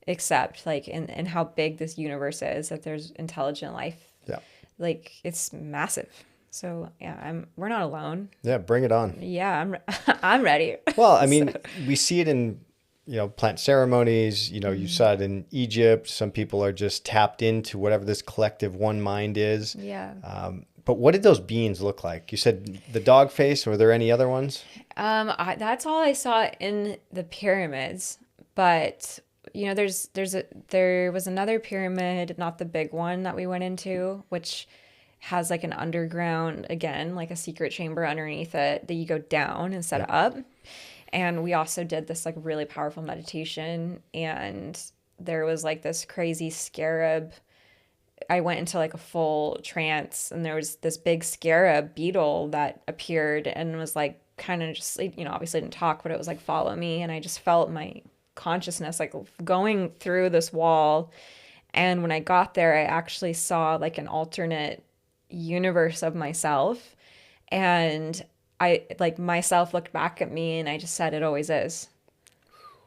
Speaker 1: accept like in how big this universe is, that there's intelligent life.
Speaker 2: Yeah.
Speaker 1: Like it's massive. So yeah, we're not alone.
Speaker 2: Yeah, bring it on.
Speaker 1: Yeah, I'm ready.
Speaker 2: Well, I mean, we see it in, plant ceremonies, you saw it in Egypt. Some people are just tapped into whatever this collective one mind is.
Speaker 1: Yeah.
Speaker 2: But what did those beings look like? You said the dog face. Were there any other ones?
Speaker 1: That's all I saw in the pyramids, but there was another pyramid, not the big one that we went into, which has like an underground, again, like a secret chamber underneath it that you go down and set up. And we also did this like really powerful meditation, and there was like this crazy scarab. I went into like a full trance, and there was this big scarab beetle that appeared and was like kind of just, obviously didn't talk, but it was like, follow me. And I just felt my consciousness like going through this wall. And when I got there, I actually saw like an alternate universe of myself. And I like myself looked back at me and I just said, it always is.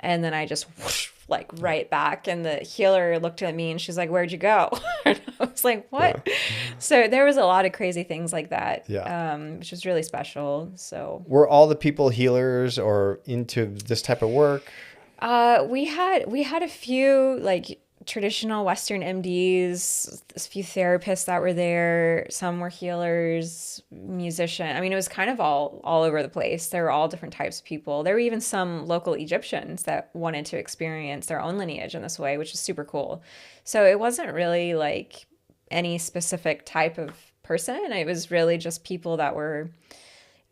Speaker 1: And then I just whoosh, like right back. And the healer looked at me and she's like, where'd you go? And I was like, what? So there was a lot of crazy things like that,
Speaker 2: Yeah.
Speaker 1: which was really special. So
Speaker 2: Were all the people healers or into this type of work?
Speaker 1: we had a few like traditional Western MDs, a few therapists that were there. Some were healers, musician. I mean, it was kind of all over the place. There were all different types of people. There were even some local Egyptians that wanted to experience their own lineage in this way, which is super cool. So it wasn't really like any specific type of person. It was really just people that were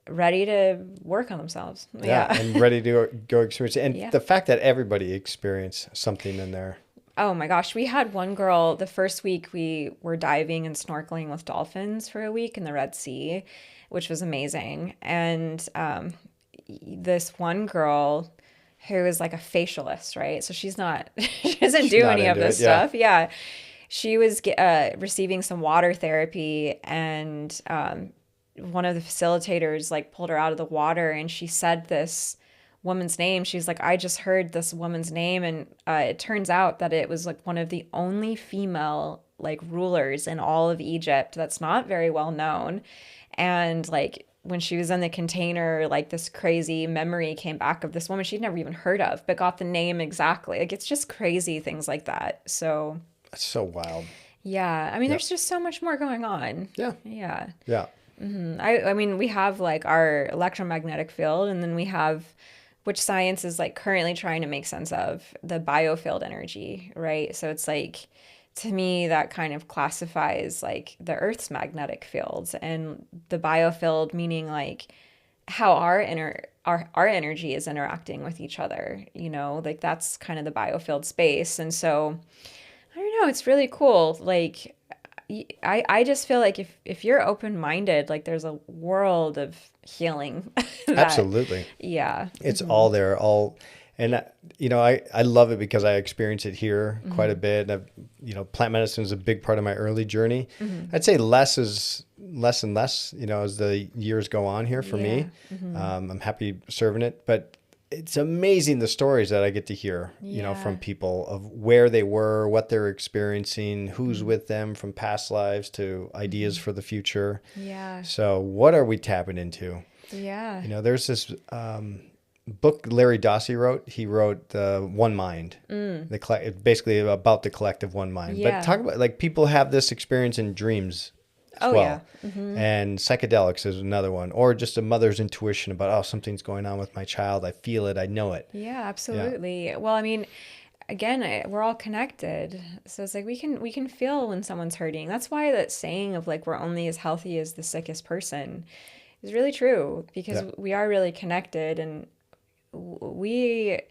Speaker 1: ready to work on themselves.
Speaker 2: Yeah, and ready to go experience it. And
Speaker 1: Yeah.
Speaker 2: the fact that everybody experienced something in there.
Speaker 1: Oh my gosh, we had one girl the first week we were diving and snorkeling with dolphins for a week in the Red Sea, which was amazing. And this one girl who is like a facialist, right? So she's not, she doesn't do
Speaker 2: not
Speaker 1: any of
Speaker 2: into
Speaker 1: this
Speaker 2: it, yeah.
Speaker 1: stuff. Yeah. She was receiving some water therapy and one of the facilitators like pulled her out of the water and she said this woman's name. She's like, I just heard this woman's name. And it turns out that it was like one of the only female like rulers in all of Egypt that's not very well known. And like when she was in the container, like this crazy memory came back of this woman she'd never even heard of, but got the name exactly. Like it's just crazy things like that. So
Speaker 2: That's so wild.
Speaker 1: yeah, I mean, there's just so much more going on.
Speaker 2: Yeah.
Speaker 1: Yeah.
Speaker 2: Yeah.
Speaker 1: I mean, we have like our electromagnetic field, and then we have, which science is like currently trying to make sense of, the biofield energy, right? So it's like, to me, that kind of classifies like the Earth's magnetic fields and the biofield, meaning like how our energy is interacting with each other, you know, like that's kind of the biofield space. And so I don't know, it's really cool. Like I just feel like if you're open-minded, like there's a world of healing that,
Speaker 2: Absolutely.
Speaker 1: yeah.
Speaker 2: It's all there, and I love it because I experience it here quite a bit. And plant medicine is a big part of my early journey. I'd say less and less, as the years go on here for me. I'm happy serving it, but it's amazing the stories that I get to hear, from people of where they were, what they're experiencing, who's with them from past lives to ideas for the future.
Speaker 1: Yeah.
Speaker 2: So what are we tapping into?
Speaker 1: Yeah.
Speaker 2: There's this book Larry Dossey wrote. He wrote One Mind, basically about the collective one mind.
Speaker 1: Yeah.
Speaker 2: But talk about like people have this experience in dreams as well.
Speaker 1: Yeah.
Speaker 2: And psychedelics is another one, or just a mother's intuition about, something's going on with my child. I feel it. I know it.
Speaker 1: Yeah, absolutely. Well, I mean, again, we're all connected. So it's like we can feel when someone's hurting. That's why that saying of like we're only as healthy as the sickest person is really true, because we are really connected, and we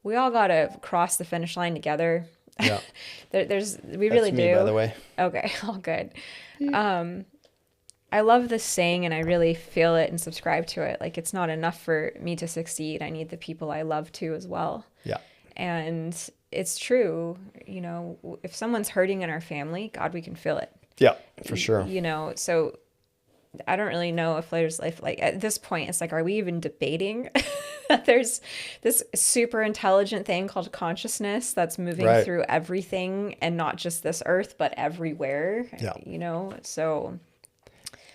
Speaker 1: all got to cross the finish line together.
Speaker 2: Yeah.
Speaker 1: We really
Speaker 2: That's me,
Speaker 1: do.
Speaker 2: by the way.
Speaker 1: Okay, all good. I love this saying and I really feel it and subscribe to it. Like, it's not enough for me to succeed. I need the people I love to as well.
Speaker 2: Yeah.
Speaker 1: And it's true. If someone's hurting in our family, God, we can feel it.
Speaker 2: Yeah, for sure.
Speaker 1: So I don't really know if there's like at this point, it's like, are we even debating that there's this super intelligent thing called consciousness that's moving through everything, and not just this earth, but everywhere,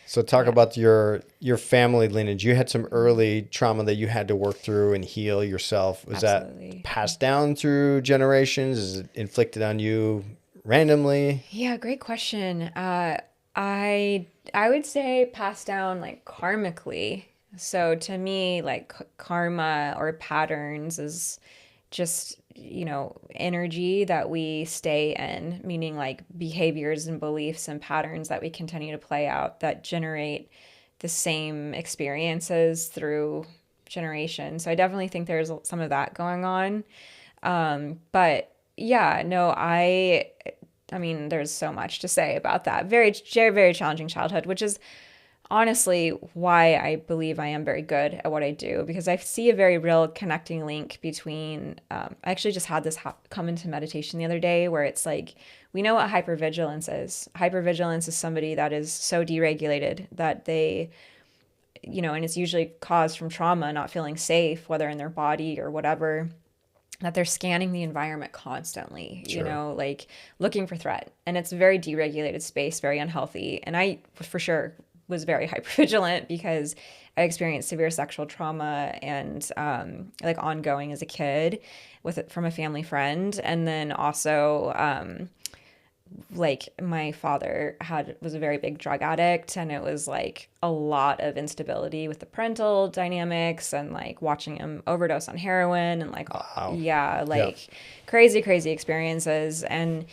Speaker 2: So talk about your family lineage. You had some early trauma that you had to work through and heal yourself. Was
Speaker 1: Absolutely.
Speaker 2: that passed down through generations? Is it inflicted on you randomly?
Speaker 1: Yeah, great question. I would say passed down like karmically. So to me, like karma or patterns is just, energy that we stay in, meaning like behaviors and beliefs and patterns that we continue to play out that generate the same experiences through generations. So I definitely think there's some of that going on. But yeah, no, I mean, there's so much to say about that. Very, very, very challenging childhood, which is honestly why I believe I am very good at what I do, because I see a very real connecting link between, I actually just had this come into meditation the other day, where it's like, we know what hypervigilance is. Hypervigilance is somebody that is so deregulated that they and it's usually caused from trauma, not feeling safe, whether in their body or whatever, that they're scanning the environment constantly,
Speaker 2: Sure.
Speaker 1: like looking for threat. And it's a very deregulated space, very unhealthy. And I, for sure, was very hypervigilant because I experienced severe sexual trauma and like ongoing as a kid with it from a family friend. And then also, like my father was a very big drug addict, and it was like a lot of instability with the parental dynamics and like watching him overdose on heroin and like
Speaker 2: Wow.
Speaker 1: yeah, like crazy experiences. And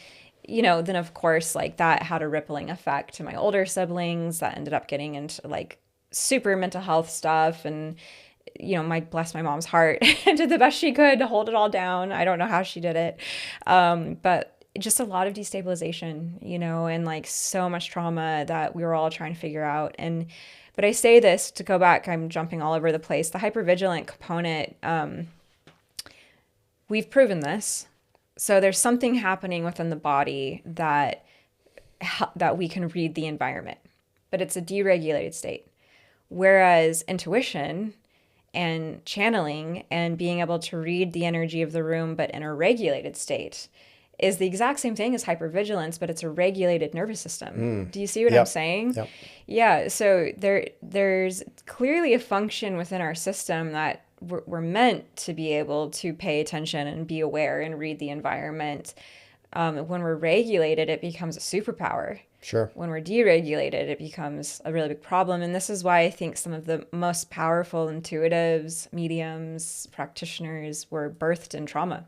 Speaker 1: then of course like that had a rippling effect to my older siblings that ended up getting into like super mental health stuff. And bless my mom's heart, did the best she could to hold it all down. I don't know how she did it, but just a lot of destabilization, and like so much trauma that we were all trying to figure out. But I say this to go back, I'm jumping all over the place. The hypervigilant component, we've proven this. So there's something happening within the body that we can read the environment, but it's a deregulated state. Whereas intuition and channeling and being able to read the energy of the room, but in a regulated state, is the exact same thing as hypervigilance, but it's a regulated nervous system. Do you see what I'm saying?
Speaker 2: Yep.
Speaker 1: Yeah. So there's clearly a function within our system that we're meant to be able to pay attention and be aware and read the environment. When we're regulated, it becomes a superpower.
Speaker 2: Sure.
Speaker 1: When we're deregulated, it becomes a really big problem. And this is why I think some of the most powerful intuitives, mediums, practitioners were birthed in trauma.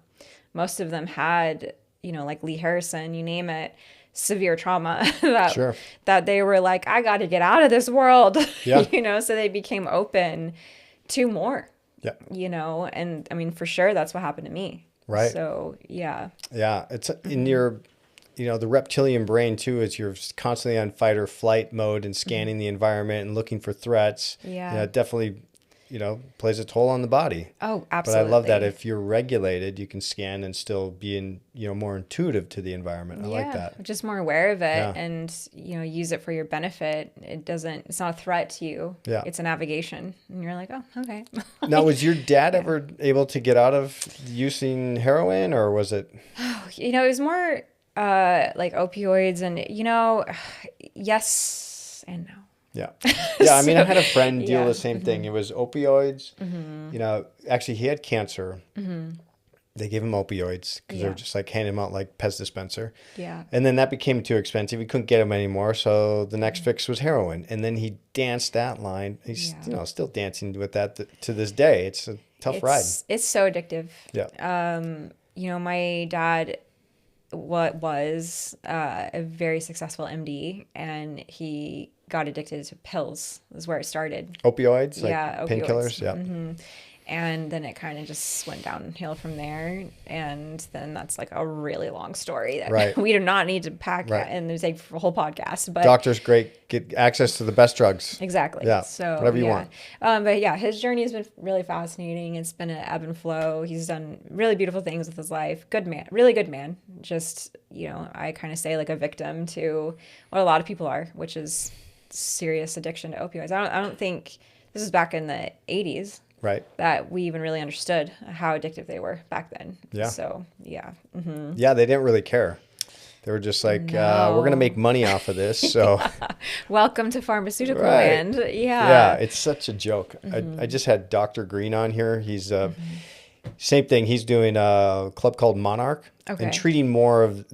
Speaker 1: Most of them had, like Lee Harrison, you name it, severe trauma that they were like, I got to get out of this world, so they became open to more, and I mean, for sure, that's what happened to me.
Speaker 2: Right.
Speaker 1: So, yeah.
Speaker 2: Yeah. It's in your, the reptilian brain too, is you're constantly on fight or flight mode and scanning the environment and looking for threats.
Speaker 1: Yeah.
Speaker 2: It definitely, plays a toll on the body.
Speaker 1: Oh, absolutely.
Speaker 2: But I love that if you're regulated, you can scan and still be more intuitive to the environment. I like that.
Speaker 1: Just more aware of it and, use it for your benefit. It's not a threat to you.
Speaker 2: Yeah.
Speaker 1: It's a navigation. And you're like, oh, okay.
Speaker 2: Now, was your dad ever able to get out of using heroin, or was it?
Speaker 1: It was more like opioids and, yes and no.
Speaker 2: Yeah. Yeah. I mean, I had a friend deal with the same thing. It was opioids. Actually, he had cancer. They gave him opioids because they were just like handing him out like Pez dispenser.
Speaker 1: Yeah.
Speaker 2: And then that became too expensive. He couldn't get him anymore. So the next fix was heroin. And then he danced that line. He's, still dancing with that to this day. It's a tough ride.
Speaker 1: It's so addictive.
Speaker 2: Yeah.
Speaker 1: My dad was a very successful MD, and he got addicted to pills. Is where it started.
Speaker 2: Opioids, like
Speaker 1: opioids.
Speaker 2: painkillers. Yeah.
Speaker 1: And then it kind of just went downhill from there. And then that's like a really long story that we do not need to pack and take for a whole podcast. But
Speaker 2: doctor's great. Get access to the best drugs.
Speaker 1: Exactly.
Speaker 2: Yeah.
Speaker 1: So
Speaker 2: whatever you want.
Speaker 1: But yeah, his journey has been really fascinating. It's been an ebb and flow. He's done really beautiful things with his life. Good man. Really good man. Just, I kind of say like a victim to what a lot of people are, which is serious addiction to opioids. I don't think this is back in the 80s.
Speaker 2: Right.
Speaker 1: That we even really understood how addictive they were back then.
Speaker 2: Yeah.
Speaker 1: So, yeah.
Speaker 2: Yeah, they didn't really care. They were just like, we're going to make money off of this. So,
Speaker 1: welcome to pharmaceutical land. Yeah.
Speaker 2: Yeah, it's such a joke. I just had Dr. Green on here. He's same thing. He's doing a club called Monarch and treating more of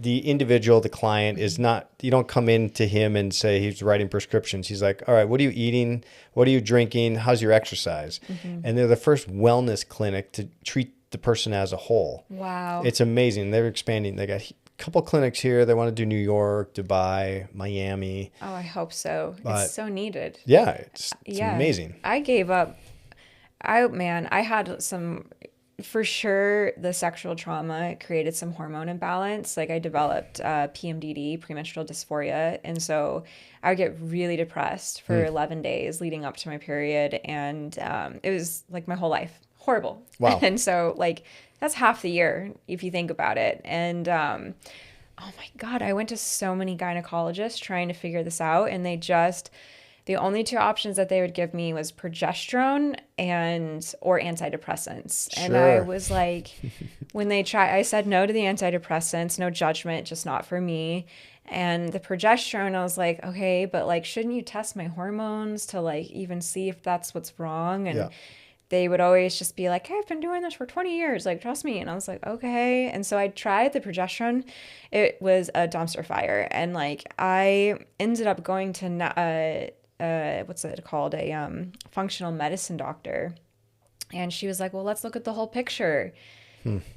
Speaker 2: the individual, the client is not, you don't come in to him and say he's writing prescriptions. He's like, all right, what are you eating? What are you drinking? How's your exercise? And they're the first wellness clinic to treat the person as a whole.
Speaker 1: Wow.
Speaker 2: It's amazing. They're expanding. They got a couple clinics here. They want to do New York, Dubai, Miami.
Speaker 1: Oh, I hope so. It's so needed.
Speaker 2: Yeah, it's amazing.
Speaker 1: I gave up. I had some... For sure, the sexual trauma created some hormone imbalance. Like I developed PMDD, premenstrual dysphoria. And so I would get really depressed for 11 days leading up to my period. And it was like my whole life. Horrible.
Speaker 2: Wow.
Speaker 1: And so like that's half the year if you think about it. And oh my God, I went to so many gynecologists trying to figure this out. And they The only two options that they would give me was progesterone or antidepressants. And I
Speaker 2: Sure.
Speaker 1: was like, when they try, I said no to the antidepressants, no judgment, just not for me. And the progesterone, I was like, okay, but like, shouldn't you test my hormones to like even see if that's what's wrong? And
Speaker 2: Yeah.
Speaker 1: they would always just be like, hey, I've been doing this for 20 years. Like, trust me. And I was like, okay. And so I tried the progesterone. It was a dumpster fire. And like, I ended up going to, what's it called? Functional medicine doctor. And she was like, well, let's look at the whole picture.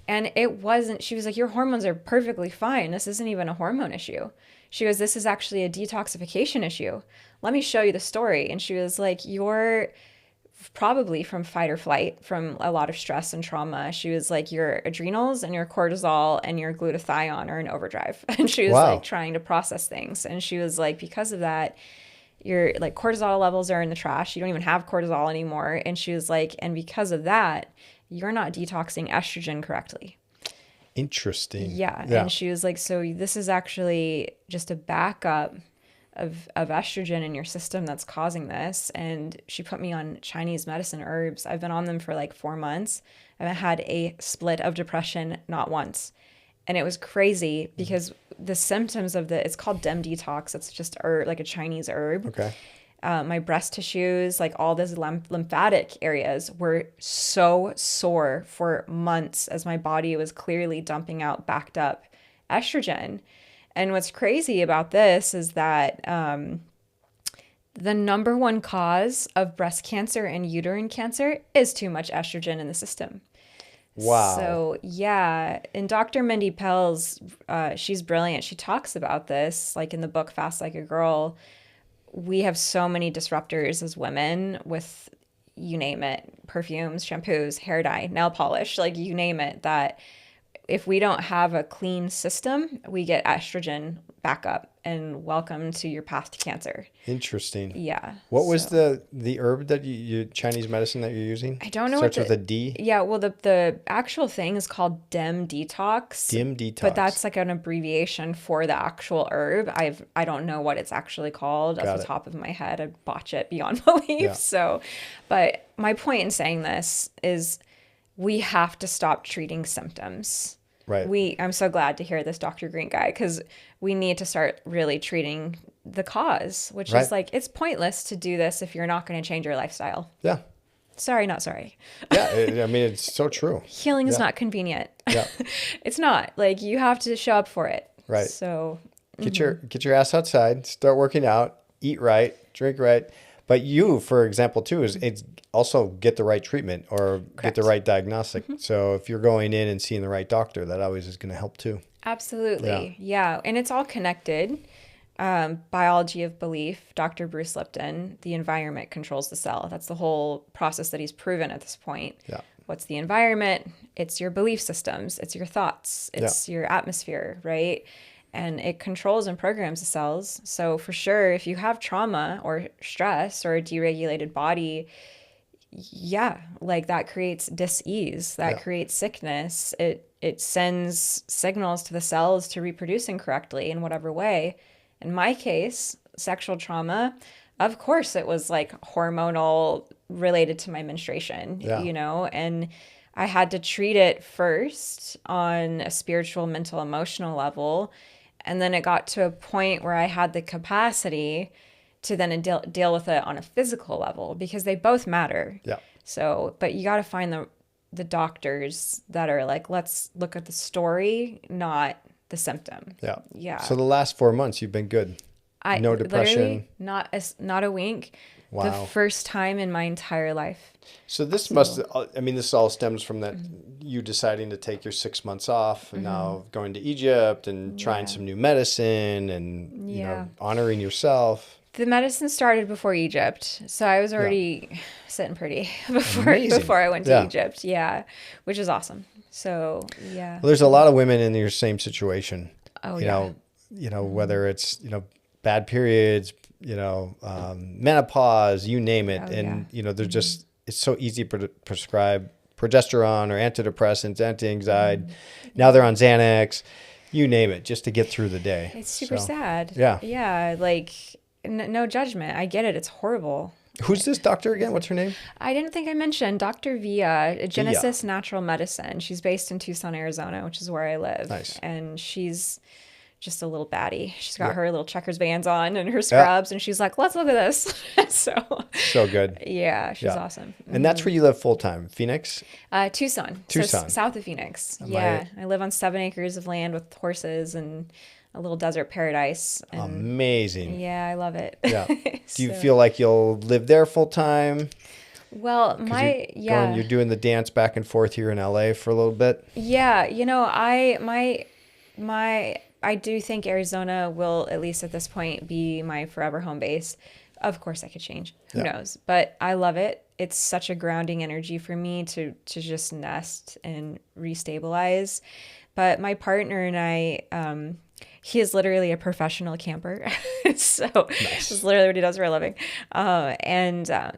Speaker 1: And it wasn't, she was like, your hormones are perfectly fine. This isn't even a hormone issue. She goes, this is actually a detoxification issue. Let me show you the story. And she was like, you're probably from fight or flight from a lot of stress and trauma. She was like, your adrenals and your cortisol and your glutathione are in overdrive. And she was
Speaker 2: Wow.
Speaker 1: like trying to process things. And she was like, because of that, your like cortisol levels are in the trash. You don't even have cortisol anymore. And she was like, and because of that, you're not detoxing estrogen correctly.
Speaker 2: Interesting.
Speaker 1: Yeah. And she was like, so this is actually just a backup of estrogen in your system that's causing this. And she put me on Chinese medicine herbs. I've been on them for like 4 months. I haven't had a split of depression, not once. And it was crazy because the symptoms of it's called Dem Detox. It's just like a Chinese herb.
Speaker 2: Okay.
Speaker 1: My breast tissues, like all those lymphatic areas were so sore for months as my body was clearly dumping out backed up estrogen. And what's crazy about this is that the number one cause of breast cancer and uterine cancer is too much estrogen in the system.
Speaker 2: Wow.
Speaker 1: So, yeah. And Dr. Mindy Pell's, she's brilliant. She talks about this, like in the book Fast Like a Girl. We have so many disruptors as women with, you name it, perfumes, shampoos, hair dye, nail polish, like you name it, that if we don't have a clean system, we get estrogen back up, and welcome to your path to cancer.
Speaker 2: Interesting.
Speaker 1: Yeah.
Speaker 2: What was the herb that you Chinese medicine that you're using?
Speaker 1: I don't know.
Speaker 2: Starts with a D?
Speaker 1: Yeah, well, the actual thing is called Dem Detox.
Speaker 2: Dem Detox.
Speaker 1: But that's like an abbreviation for the actual herb. I don't know what it's actually called off the top of my head. I botch it beyond belief.
Speaker 2: Yeah.
Speaker 1: So, but my point in saying this is we have to stop treating symptoms.
Speaker 2: Right.
Speaker 1: I'm so glad to hear this Dr. Green guy, because we need to start really treating the cause, which is like, it's pointless to do this if you're not going to change your lifestyle.
Speaker 2: Yeah.
Speaker 1: Sorry, not sorry.
Speaker 2: Yeah. I mean, it's so true.
Speaker 1: Healing is not convenient.
Speaker 2: Yeah.
Speaker 1: It's not. Like, you have to show up for it.
Speaker 2: Right.
Speaker 1: So
Speaker 2: get your ass outside, start working out, eat right, drink right. But you, for example, too, it's also get the right treatment or get the right diagnostic. So if you're going in and seeing the right doctor, that always is going to help too.
Speaker 1: Absolutely. Yeah. And it's all connected. Biology of belief, Dr. Bruce Lipton, the environment controls the cell. That's the whole process that he's proven at this point.
Speaker 2: Yeah.
Speaker 1: What's the environment? It's your belief systems. It's your thoughts. It's your atmosphere, right? And it controls and programs the cells. So for sure, if you have trauma or stress or a deregulated body, like that creates dis-ease, that creates sickness. It sends signals to the cells to reproduce incorrectly in whatever way. In my case, sexual trauma, of course it was like hormonal related to my menstruation, you know, and I had to treat it first on a spiritual, mental, emotional level. And then it got to a point where I had the capacity to then deal with it on a physical level, because they both matter.
Speaker 2: Yeah.
Speaker 1: So, but you got to find the doctors that are like, let's look at the story, not the symptom.
Speaker 2: Yeah.
Speaker 1: Yeah.
Speaker 2: So the last 4 months, you've been good. No depression.
Speaker 1: Not a wink.
Speaker 2: Wow.
Speaker 1: The first time in my entire life.
Speaker 2: So this this all stems from that you deciding to take your 6 months off and now going to Egypt and trying some new medicine and, you know, honoring yourself.
Speaker 1: The medicine started before Egypt. So I was already sitting pretty before I went to Egypt. Yeah. Which is awesome. So, yeah.
Speaker 2: Well, there's a lot of women in your same situation.
Speaker 1: Oh,
Speaker 2: You know, whether it's, bad periods, menopause, you name it. They're just, it's so easy to prescribe progesterone or antidepressants, anti-anxiety. Now they're on Xanax, you name it, just to get through the day.
Speaker 1: It's super sad.
Speaker 2: Yeah.
Speaker 1: Yeah. Like, no judgment. I get it. It's horrible.
Speaker 2: Who's this doctor again? What's her name?
Speaker 1: I didn't think I mentioned Dr. Via,
Speaker 2: Via.
Speaker 1: Genesis Natural Medicine. She's based in Tucson, Arizona, which is where I live.
Speaker 2: Nice.
Speaker 1: And she's just a little baddie. She's got
Speaker 2: Yeah.
Speaker 1: her little checkers bands on and her scrubs, and she's like, let's look at this.
Speaker 2: So good.
Speaker 1: Yeah, she's
Speaker 2: Yeah.
Speaker 1: awesome.
Speaker 2: And that's where you live full time, Phoenix?
Speaker 1: Tucson.
Speaker 2: Tucson.
Speaker 1: So south of Phoenix.
Speaker 2: Am
Speaker 1: Yeah. I live on 7 acres of land with horses and a little desert paradise. And
Speaker 2: Amazing.
Speaker 1: yeah, I love it.
Speaker 2: Yeah. Do you
Speaker 1: So-
Speaker 2: feel like you'll live there full time?
Speaker 1: Well,
Speaker 2: You're doing the dance back and forth here in LA for a little bit.
Speaker 1: Yeah, I do think Arizona will, at least at this point, be my forever home base. Of course, that could change. Who knows? But I love it. It's such a grounding energy for me to just nest and restabilize. But my partner and I, he is literally a professional camper. So that's literally what he does for a living.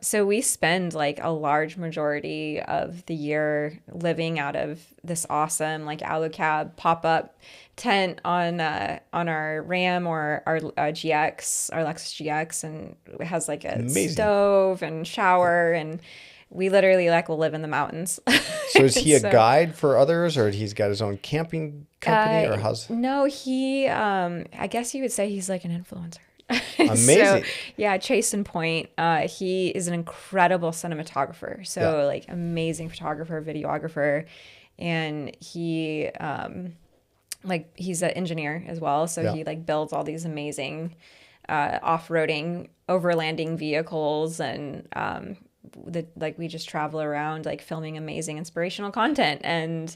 Speaker 1: So we spend like a large majority of the year living out of this awesome like AluCab pop-up tent on our Ram or our GX, our Lexus GX, and it has like a stove and shower, and we literally like will live in the mountains.
Speaker 2: So is he a guide for others, or he's got his own camping company, or how's?
Speaker 1: No, he I guess you would say he's like an influencer.
Speaker 2: Amazing.
Speaker 1: So, yeah, Chase in Point. He is an incredible cinematographer. So like amazing photographer, videographer, and he he's an engineer as well. So he like builds all these amazing off-roading overlanding vehicles, and we just travel around like filming amazing inspirational content, and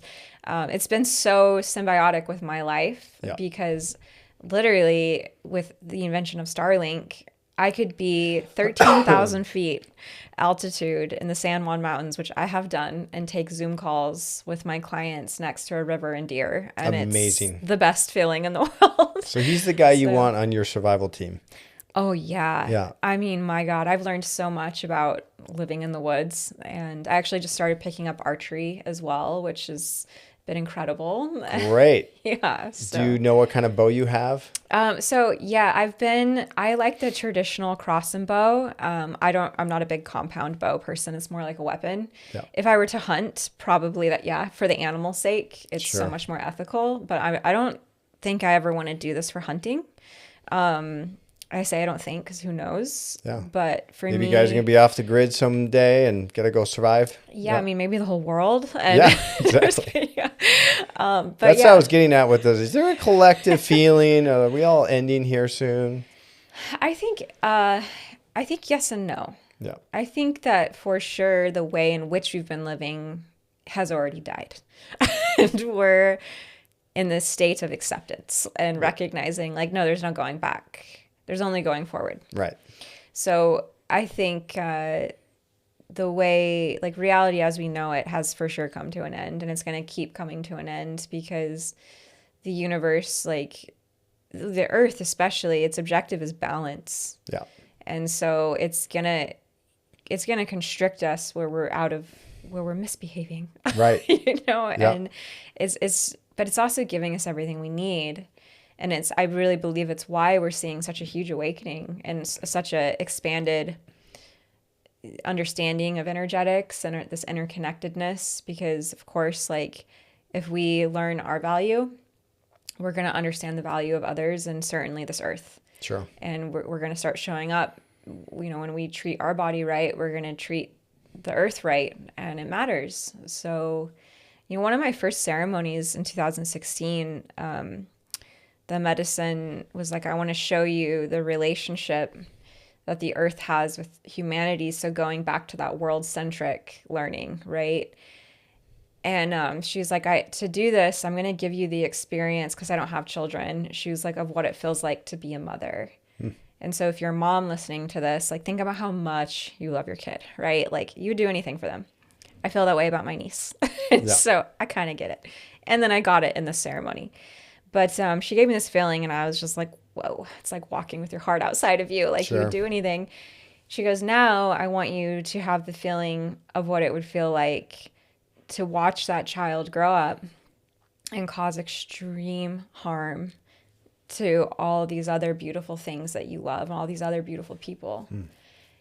Speaker 1: it's been so symbiotic with my life because literally with the invention of Starlink, I could be 13,000 feet altitude in the San Juan Mountains, which I have done, and take Zoom calls with my clients next to a river and deer. And
Speaker 2: amazing.
Speaker 1: It's the best feeling in the world.
Speaker 2: So he's the guy you want on your survival team.
Speaker 1: Oh, yeah.
Speaker 2: Yeah.
Speaker 1: I mean, my God, I've learned so much about living in the woods. And I actually just started picking up archery as well, which has been incredible.
Speaker 2: Great.
Speaker 1: Yeah.
Speaker 2: Do you know what kind of bow you have?
Speaker 1: I like the traditional cross and bow. I'm not a big compound bow person. It's more like a weapon.
Speaker 2: Yeah.
Speaker 1: If I were to hunt, probably for the animal's sake, it's so much more ethical. But I don't think I ever want to do this for hunting. I say I don't think, because who knows?
Speaker 2: Yeah.
Speaker 1: But for
Speaker 2: maybe
Speaker 1: me,
Speaker 2: you guys are going to be off the grid someday and got to go survive.
Speaker 1: Yeah, I mean, maybe the whole world. And
Speaker 2: yeah, exactly.
Speaker 1: But
Speaker 2: that's what I was getting at with this. Is there a collective feeling? Are we all ending here soon?
Speaker 1: I think yes and no.
Speaker 2: Yeah.
Speaker 1: I think that for sure the way in which we've been living has already died. And we're in this state of acceptance and recognizing like, no, there's no going back. There's only going forward.
Speaker 2: Right.
Speaker 1: So I think the way, like reality as we know it has for sure come to an end, and it's going to keep coming to an end because the universe, like the earth especially, its objective is balance.
Speaker 2: Yeah.
Speaker 1: And so it's gonna constrict us where we're misbehaving.
Speaker 2: Right.
Speaker 1: And but it's also giving us everything we need. And I really believe it's why we're seeing such a huge awakening and such a expanded understanding of energetics and this interconnectedness, because of course, like if we learn our value, we're going to understand the value of others and certainly this earth.
Speaker 2: Sure.
Speaker 1: And we're going to start showing up, when we treat our body right, we're going to treat the earth right, and it matters. So, one of my first ceremonies in 2016, the medicine was like, I want to show you the relationship that the earth has with humanity. So going back to that world-centric learning, right? And she's like, to do this, I'm going to give you the experience, because I don't have children. She was like, of what it feels like to be a mother. And so if you're a mom listening to this, like think about how much you love your kid, right? Like you would do anything for them. I feel that way about my niece. So I kind of get it. And then I got it in the ceremony. But she gave me this feeling, and I was just like, whoa, it's like walking with your heart outside of you. Like you would do anything. She goes, now I want you to have the feeling of what it would feel like to watch that child grow up and cause extreme harm to all these other beautiful things that you love and all these other beautiful people.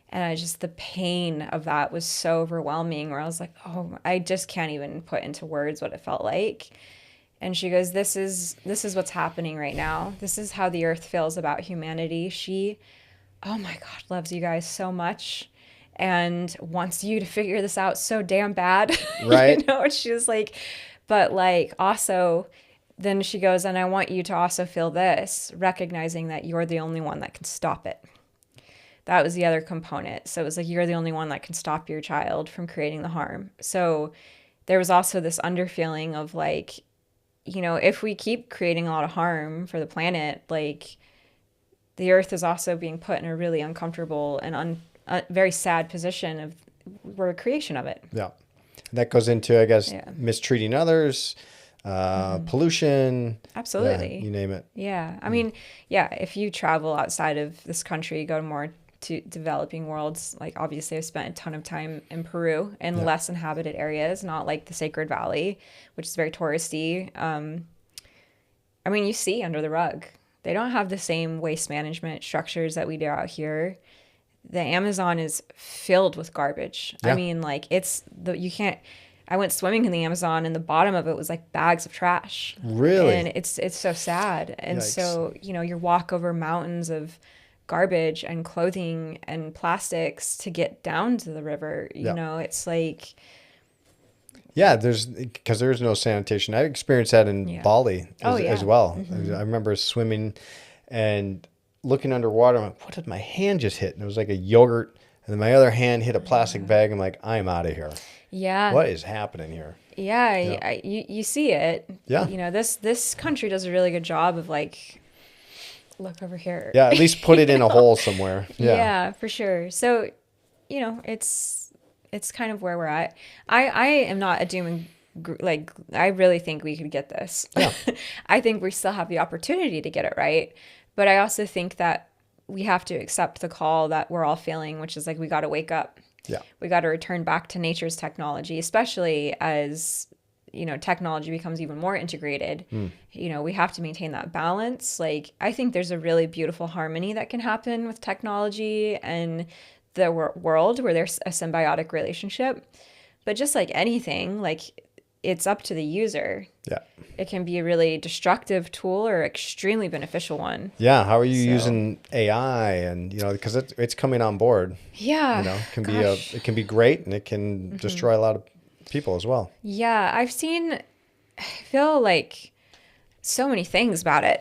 Speaker 1: And the pain of that was so overwhelming, where I was like, oh, I just can't even put into words what it felt like. And she goes, this is what's happening right now. This is how the earth feels about humanity. She, oh my God, loves you guys so much and wants you to figure this out so damn bad.
Speaker 2: Right.
Speaker 1: And she was like, but like also, then she goes, and I want you to also feel this, recognizing that you're the only one that can stop it. That was the other component. So it was like, you're the only one that can stop your child from creating the harm. So there was also this underfeeling of like, if we keep creating a lot of harm for the planet, like the earth is also being put in a really uncomfortable and very sad position of we're a creation of it.
Speaker 2: Yeah. That goes into, I guess, mistreating others, pollution.
Speaker 1: Absolutely.
Speaker 2: You name it.
Speaker 1: Yeah. I mean, if you travel outside of this country, go to more to developing worlds, like obviously I've spent a ton of time in Peru in less inhabited areas, not like the Sacred Valley, which is very touristy. I mean, you see under the rug. They don't have the same waste management structures that we do out here. The Amazon is filled with garbage. Yeah. I mean, like I went swimming in the Amazon and the bottom of it was like bags of trash.
Speaker 2: Really?
Speaker 1: And it's so sad. And so, you walk over mountains of garbage and clothing and plastics to get down to the river. It's like...
Speaker 2: Yeah, because there's no sanitation. I experienced that in Bali as well. Mm-hmm. I remember swimming and looking underwater. I'm like, what did my hand just hit? And it was like a yogurt. And then my other hand hit a plastic bag. I'm like, I'm out of here.
Speaker 1: Yeah.
Speaker 2: What is happening here?
Speaker 1: Yeah, you see it.
Speaker 2: Yeah.
Speaker 1: This country does a really good job of like, look over here.
Speaker 2: Yeah, at least put it in a hole somewhere.
Speaker 1: Yeah, for sure. So, it's kind of where we're at. I am not a doom and like, I really think we could get this. Yeah. I think we still have the opportunity to get it right. But I also think that we have to accept the call that we're all feeling, which is like, we got to wake up.
Speaker 2: Yeah.
Speaker 1: We got to return back to nature's technology, especially as, technology becomes even more integrated. We have to maintain that balance. Like, I think there's a really beautiful harmony that can happen with technology and the world where there's a symbiotic relationship. But just like anything, like it's up to the user.
Speaker 2: Yeah.
Speaker 1: It can be a really destructive tool or extremely beneficial one.
Speaker 2: Yeah. How are you using AI and, because it's coming on board.
Speaker 1: Yeah.
Speaker 2: It can be great and it can destroy a lot of people as well.
Speaker 1: Yeah. I feel like so many things about it.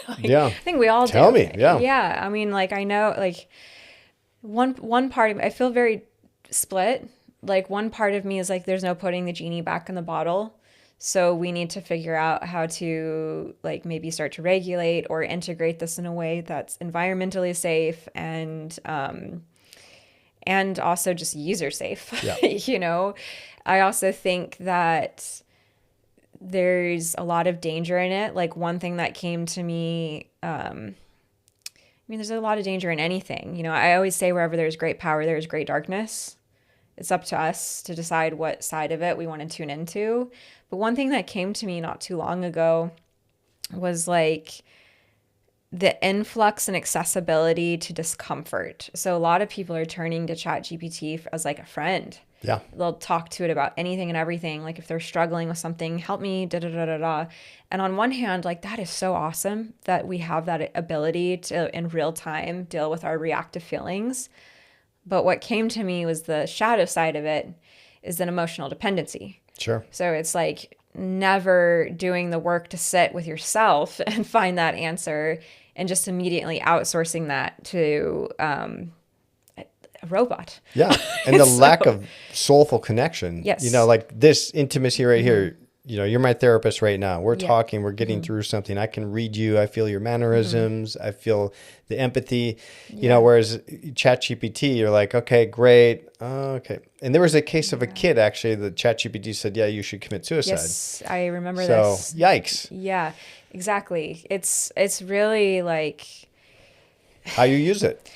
Speaker 1: I think we all
Speaker 2: Tell me. Yeah.
Speaker 1: Yeah. I mean, like, I know, like one part of me, I feel very split. Like one part of me is like, there's no putting the genie back in the bottle. So we need to figure out how to like maybe start to regulate or integrate this in a way that's environmentally safe and also just user safe.
Speaker 2: Yeah.
Speaker 1: I also think that there's a lot of danger in it. Like one thing that came to me, there's a lot of danger in anything. I always say wherever there's great power, there's great darkness. It's up to us to decide what side of it we want to tune into. But one thing that came to me not too long ago was like the influx and accessibility to discomfort. So a lot of people are turning to ChatGPT as like a friend.
Speaker 2: Yeah.
Speaker 1: They'll talk to it about anything and everything. Like if they're struggling with something, help me, da da da da da. And on one hand, like that is so awesome that we have that ability to in real time deal with our reactive feelings. But what came to me was the shadow side of it is an emotional dependency.
Speaker 2: Sure.
Speaker 1: So it's like never doing the work to sit with yourself and find that answer and just immediately outsourcing that to a robot.
Speaker 2: Yeah. And the lack of soulful connection.
Speaker 1: Yes.
Speaker 2: Like this intimacy right here, you're my therapist right now. We're talking, we're getting through something. I can read you. I feel your mannerisms. I feel the empathy, whereas ChatGPT, you're like, okay, great. Okay. And there was a case of a kid actually that ChatGPT said, yeah, you should commit suicide.
Speaker 1: Yes, I remember this.
Speaker 2: So yikes.
Speaker 1: Yeah, exactly. It's really like
Speaker 2: how you use it.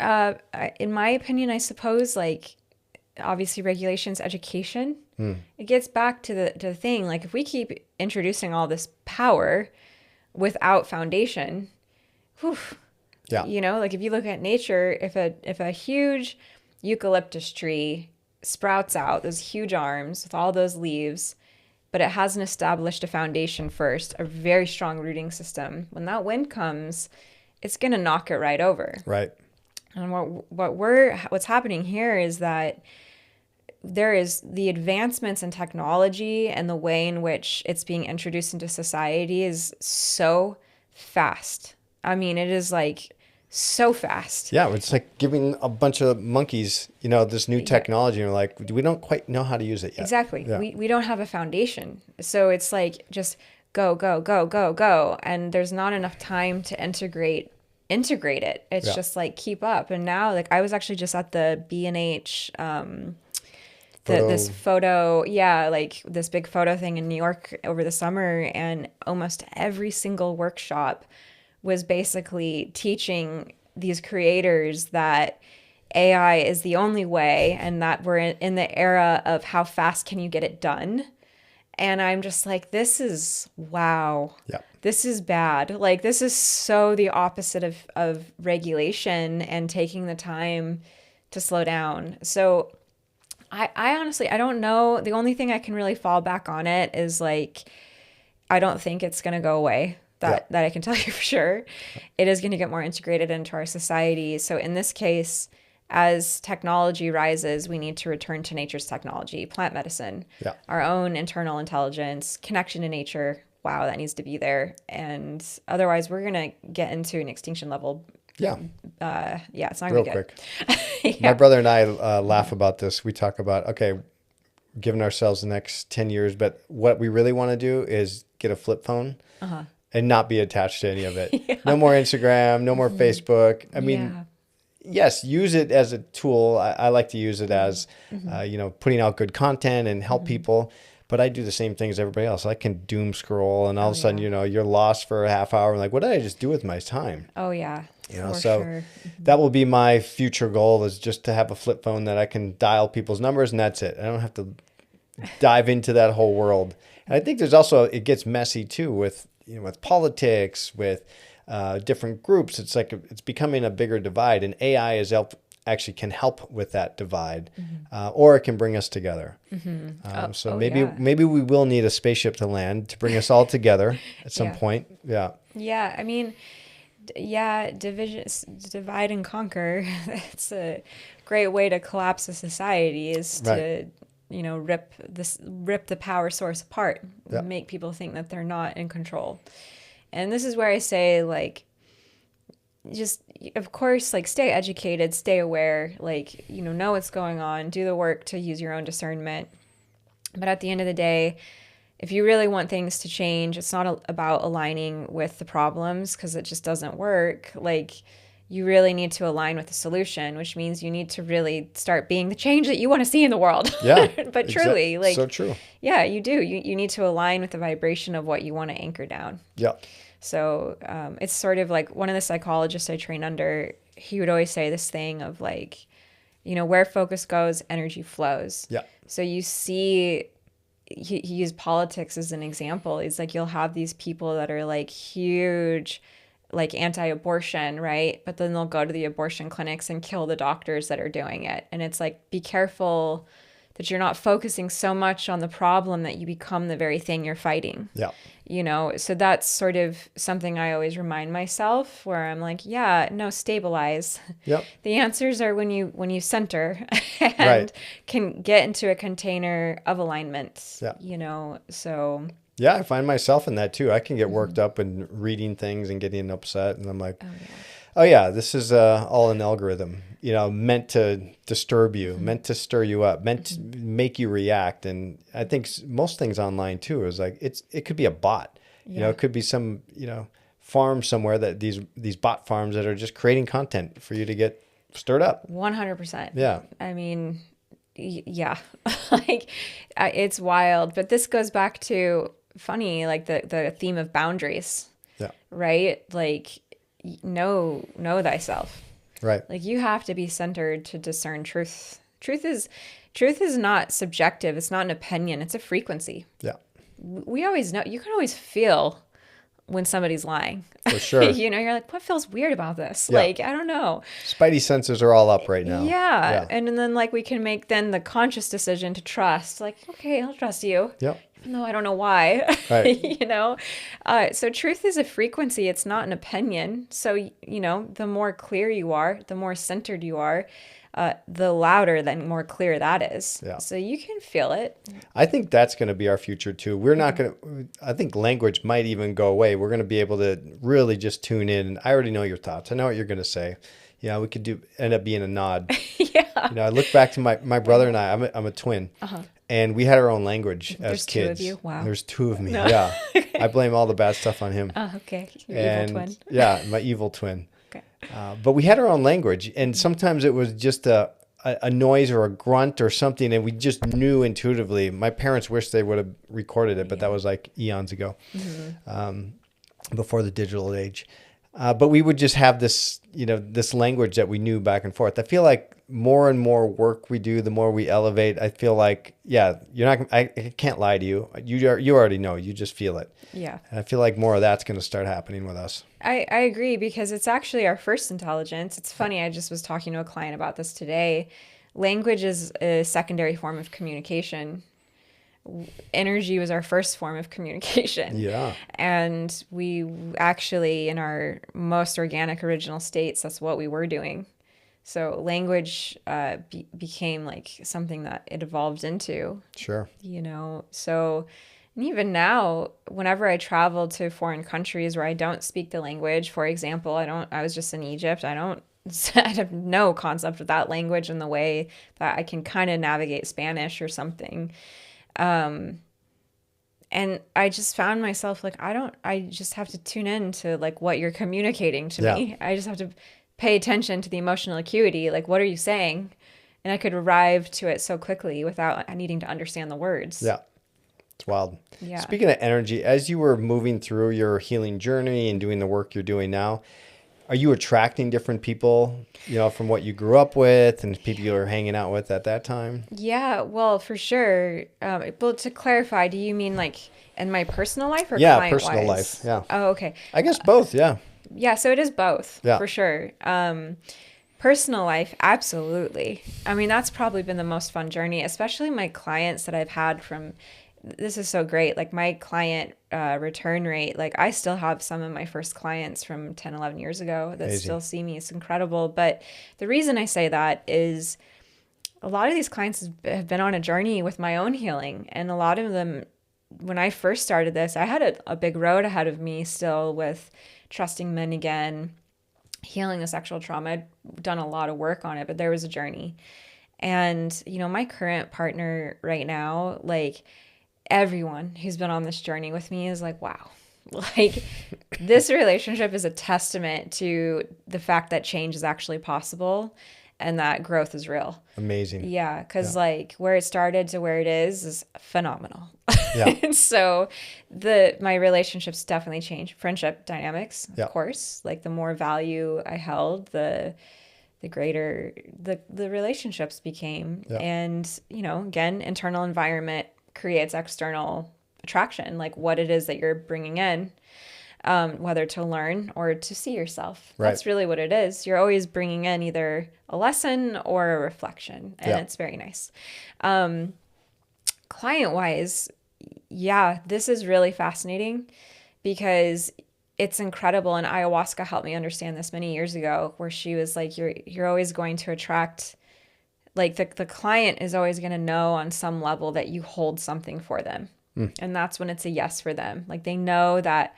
Speaker 1: In my opinion, I suppose, like obviously regulations, education. It gets back to the thing. Like if we keep introducing all this power, without foundation, whew,
Speaker 2: Yeah.
Speaker 1: you know, like if you look at nature, if a huge eucalyptus tree sprouts out those huge arms with all those leaves, but it hasn't established a foundation first, a very strong rooting system, when that wind comes, it's going to knock it right over.
Speaker 2: Right.
Speaker 1: And what's happening here is that there is the advancements in technology, and the way in which it's being introduced into society is so fast. I mean, it is like so fast.
Speaker 2: Yeah, it's like giving a bunch of monkeys, this new technology, and we're like, we don't quite know how to use it yet.
Speaker 1: Exactly.
Speaker 2: Yeah.
Speaker 1: We don't have a foundation. So it's like just go, go, go, go, go. And there's not enough time to integrate it. It's just like keep up. And now, like, I was actually just at the B&H, this photo, like this big photo thing in New York over the summer, and almost every single workshop was basically teaching these creators that AI is the only way, and that we're in the era of how fast can you get it done. And I'm just like, this is, wow.
Speaker 2: Yeah.
Speaker 1: This is bad. Like, this is so the opposite of regulation and taking the time to slow down. So I honestly, I don't know. The only thing I can really fall back on it is like, I don't think it's going to go away. That I can tell you for sure. It is going to get more integrated into our society. So in this case, as technology rises, we need to return to nature's technology, plant medicine, our own internal intelligence, connection to nature. Wow, that needs to be there. And otherwise, we're going to get into an extinction level.
Speaker 2: Yeah.
Speaker 1: It's not
Speaker 2: real
Speaker 1: going to be
Speaker 2: quick. My brother and I laugh about this. We talk about, okay, giving ourselves the next 10 years, but what we really want to do is get a flip phone and not be attached to any of it. No more Instagram, no more Facebook. I mean, yes, use it as a tool. I like to use it as, putting out good content and help people. But I do the same thing as everybody else. I can doom scroll, and all of a sudden, you're lost for a half hour. Like, what did I just do with my time?
Speaker 1: Oh, yeah.
Speaker 2: So sure. That will be my future goal, is just to have a flip phone that I can dial people's numbers, and that's it. I don't have to dive into that whole world. And I think there's also, it gets messy too with politics, with different groups. It's like it's becoming a bigger divide, and AI actually can help with that divide, or it can bring us together. Maybe we will need a spaceship to land to bring us all together at some point. Yeah.
Speaker 1: Yeah. I mean, divide and conquer. It's a great way to collapse a society, is to rip the power source apart, make people think that they're not in control. And this is where I say, like, just, of course, like, stay educated, stay aware, like, know what's going on, do the work to use your own discernment. But at the end of the day, if you really want things to change, it's not about aligning with the problems, because it just doesn't work. Like, you really need to align with the solution, which means you need to really start being the change that you want to see in the world.
Speaker 2: Yeah.
Speaker 1: But truly, like,
Speaker 2: so true.
Speaker 1: Yeah, you do. You need to align with the vibration of what you want to anchor down.
Speaker 2: Yeah.
Speaker 1: So it's sort of like, one of the psychologists I train under, he would always say this thing of, like, where focus goes, energy flows.
Speaker 2: Yeah.
Speaker 1: So you see, he used politics as an example. He's like, you'll have these people that are like huge, like, anti-abortion, right? But then they'll go to the abortion clinics and kill the doctors that are doing it. And it's like, be careful that you're not focusing so much on the problem that you become the very thing you're fighting.
Speaker 2: Yeah.
Speaker 1: So that's sort of something I always remind myself, where I'm like, stabilize.
Speaker 2: Yep.
Speaker 1: The answers are when you center and can get into a container of alignment.
Speaker 2: Yeah.
Speaker 1: So.
Speaker 2: Yeah, I find myself in that too. I can get worked up and reading things and getting upset, and I'm like, this is all an algorithm, meant to disturb you, meant to stir you up, meant to make you react. And I think most things online too is like, it could be a bot, it could be some, farm somewhere, that these bot farms that are just creating content for you to get stirred up.
Speaker 1: 100%.
Speaker 2: Yeah.
Speaker 1: I mean, like, it's wild, but this goes back to, funny, like, the theme of boundaries.
Speaker 2: Yeah.
Speaker 1: Right? Like, know thyself.
Speaker 2: Right.
Speaker 1: Like, you have to be centered to discern truth. Truth is not subjective. It's not an opinion. It's a frequency.
Speaker 2: Yeah.
Speaker 1: We always know. You can always feel when somebody's lying.
Speaker 2: For sure.
Speaker 1: You're like, what feels weird about this?
Speaker 2: Yeah.
Speaker 1: Like, I don't know.
Speaker 2: Spidey senses are all up right now.
Speaker 1: Yeah. And then like we can make then the conscious decision to trust. Like, okay, I'll trust you.
Speaker 2: Yep.
Speaker 1: Even though I don't know why.
Speaker 2: Right.
Speaker 1: So truth is a frequency. It's not an opinion. So, the more clear you are, the more centered you are, the louder, then more clear that is.
Speaker 2: Yeah.
Speaker 1: So you can feel it.
Speaker 2: I think that's going to be our future too. We're not going to, I think language might even go away. We're going to be able to really just tune in. And I already know your thoughts. I know what you're going to say. Yeah, we could end up being a nod.
Speaker 1: Yeah.
Speaker 2: I look back to my brother and I'm a twin. Uh-huh. And we had our own language as kids.
Speaker 1: There's 2 of you? Wow.
Speaker 2: There's 2 of me. No. Yeah. I blame all the bad stuff on him.
Speaker 1: Oh, okay. Your evil twin.
Speaker 2: Yeah, my evil twin.
Speaker 1: Okay.
Speaker 2: But we had our own language. And sometimes it was just a noise or a grunt or something. And we just knew intuitively. My parents wish they would have recorded it, but that was like eons ago, before the digital age. But we would just have this, this language that we knew back and forth. I feel like more and more work we do, the more we elevate. I feel like, I can't lie to you. You already know. You just feel it.
Speaker 1: Yeah.
Speaker 2: And I feel like more of that's going to start happening with us.
Speaker 1: I agree, because it's actually our first intelligence. It's funny. I just was talking to a client about this today. Language is a secondary form of communication. Energy was our first form of communication.
Speaker 2: Yeah.
Speaker 1: And we actually, in our most organic original states, that's what we were doing. So language became like something that it evolved into.
Speaker 2: Sure.
Speaker 1: So, and even now, whenever I travel to foreign countries where I don't speak the language, for example, I was just in Egypt. I have no concept of that language in the way that I can kind of navigate Spanish or something. And I just found myself like, I just have to tune in to like what you're communicating to me. I just have to pay attention to the emotional acuity. Like, what are you saying? And I could arrive to it so quickly without needing to understand the words.
Speaker 2: Yeah. It's wild.
Speaker 1: Yeah.
Speaker 2: Speaking of energy, as you were moving through your healing journey and doing the work you're doing now, are you attracting different people, from what you grew up with and people you were hanging out with at that time?
Speaker 1: Yeah, well, for sure. Well, to clarify, do you mean like in my personal life or client-wise?
Speaker 2: Yeah, personal life. Yeah.
Speaker 1: Oh, okay.
Speaker 2: I guess both. Yeah.
Speaker 1: Yeah, so it is both,
Speaker 2: yeah.
Speaker 1: for sure. Personal life, absolutely. I mean, that's probably been the most fun journey, especially my clients that I've had this is so great. Like my client return rate, like I still have some of my first clients from 10, 11 years ago that
Speaker 2: Amazing.
Speaker 1: Still see me. It's incredible. But the reason I say that is a lot of these clients have been on a journey with my own healing. And a lot of them, when I first started this, I had a big road ahead of me still with trusting men again, healing the sexual trauma. I'd done a lot of work on it, but there was a journey. And, my current partner right now, like everyone who's been on this journey with me is like, wow, like this relationship is a testament to the fact that change is actually possible and that growth is real.
Speaker 2: Amazing.
Speaker 1: Yeah. Cause like where it started to where it is phenomenal.
Speaker 2: Yeah.
Speaker 1: And so my relationships definitely changed. Friendship dynamics, of course, like the more value I held, the greater the relationships became.
Speaker 2: Yeah.
Speaker 1: And, again, internal environment creates external attraction, like what it is that you're bringing in, whether to learn or to see yourself.
Speaker 2: Right.
Speaker 1: That's really what it is. You're always bringing in either a lesson or a reflection, and it's very nice. Client-wise, this is really fascinating because it's incredible. And ayahuasca helped me understand this many years ago, where she was like, you're always going to attract, like the client is always going to know on some level that you hold something for them. And that's when it's a yes for them. Like they know that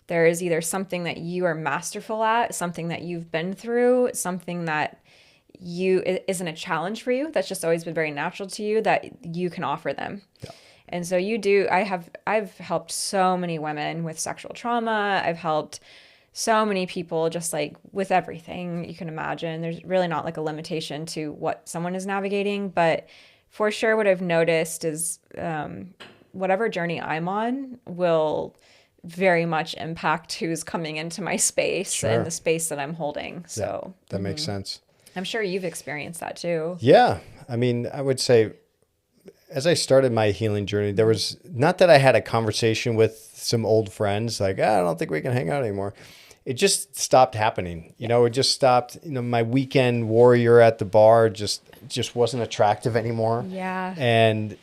Speaker 1: there is either something that you are masterful at, something that you've been through, something that isn't a challenge for you, that's just always been very natural to you, that you can offer them. Yeah. And so I've helped so many women with sexual trauma. I've helped so many people just like with everything you can imagine. There's really not like a limitation to what someone is navigating, but for sure what I've noticed is whatever journey I'm on will very much impact who's coming into my space and the space that I'm holding. So
Speaker 2: that makes sense.
Speaker 1: I'm sure you've experienced that too.
Speaker 2: Yeah. I mean, I would say as I started my healing journey, there was not that I had a conversation with some old friends like, I don't think we can hang out anymore. It just stopped happening. You know, it just stopped. You know, my weekend warrior at the bar just wasn't attractive anymore.
Speaker 1: Yeah.
Speaker 2: And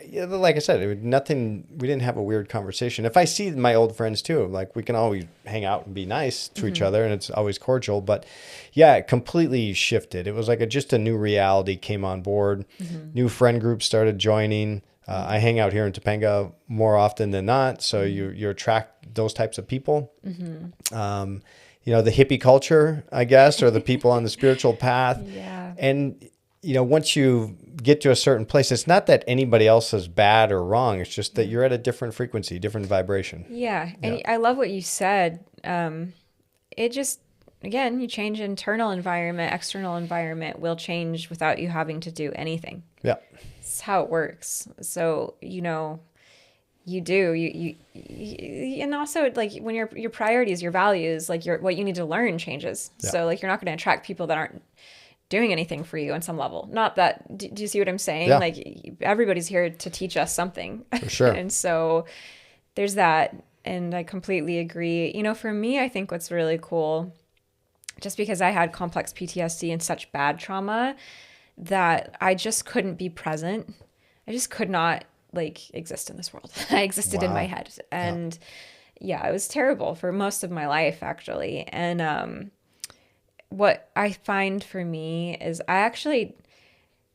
Speaker 2: yeah, like I said, it was nothing. We didn't have a weird conversation. If I see my old friends too, like we can always hang out and be nice to each other, and it's always cordial. But yeah, it completely shifted. It was like just a new reality came on board. New friend groups started joining. I hang out here in Topanga more often than not, so you attract those types of people. You know, the hippie culture, I guess, or the people on the spiritual path.
Speaker 1: Yeah.
Speaker 2: And you know, once you get to a certain place, it's not that anybody else is bad or wrong. It's just that you're at a different frequency, different vibration.
Speaker 1: Yeah. And I love what you said. It just, again, you change internal environment, external environment will change without you having to do anything.
Speaker 2: Yeah.
Speaker 1: It's how it works. So, you know, you do, and also like when your priorities, your values, like what you need to learn changes.
Speaker 2: Yeah.
Speaker 1: So like, you're not going to attract people that aren't doing anything for you on some level. Not that, do you see what I'm saying?
Speaker 2: Yeah.
Speaker 1: Like everybody's here to teach us something.
Speaker 2: For sure.
Speaker 1: And so there's that. And I completely agree. You know, for me, I think what's really cool, just because I had complex PTSD and such bad trauma that I just couldn't be present. I just could not like exist in this world. I existed in my head. And yeah, it was terrible for most of my life actually. And, what I find for me is I actually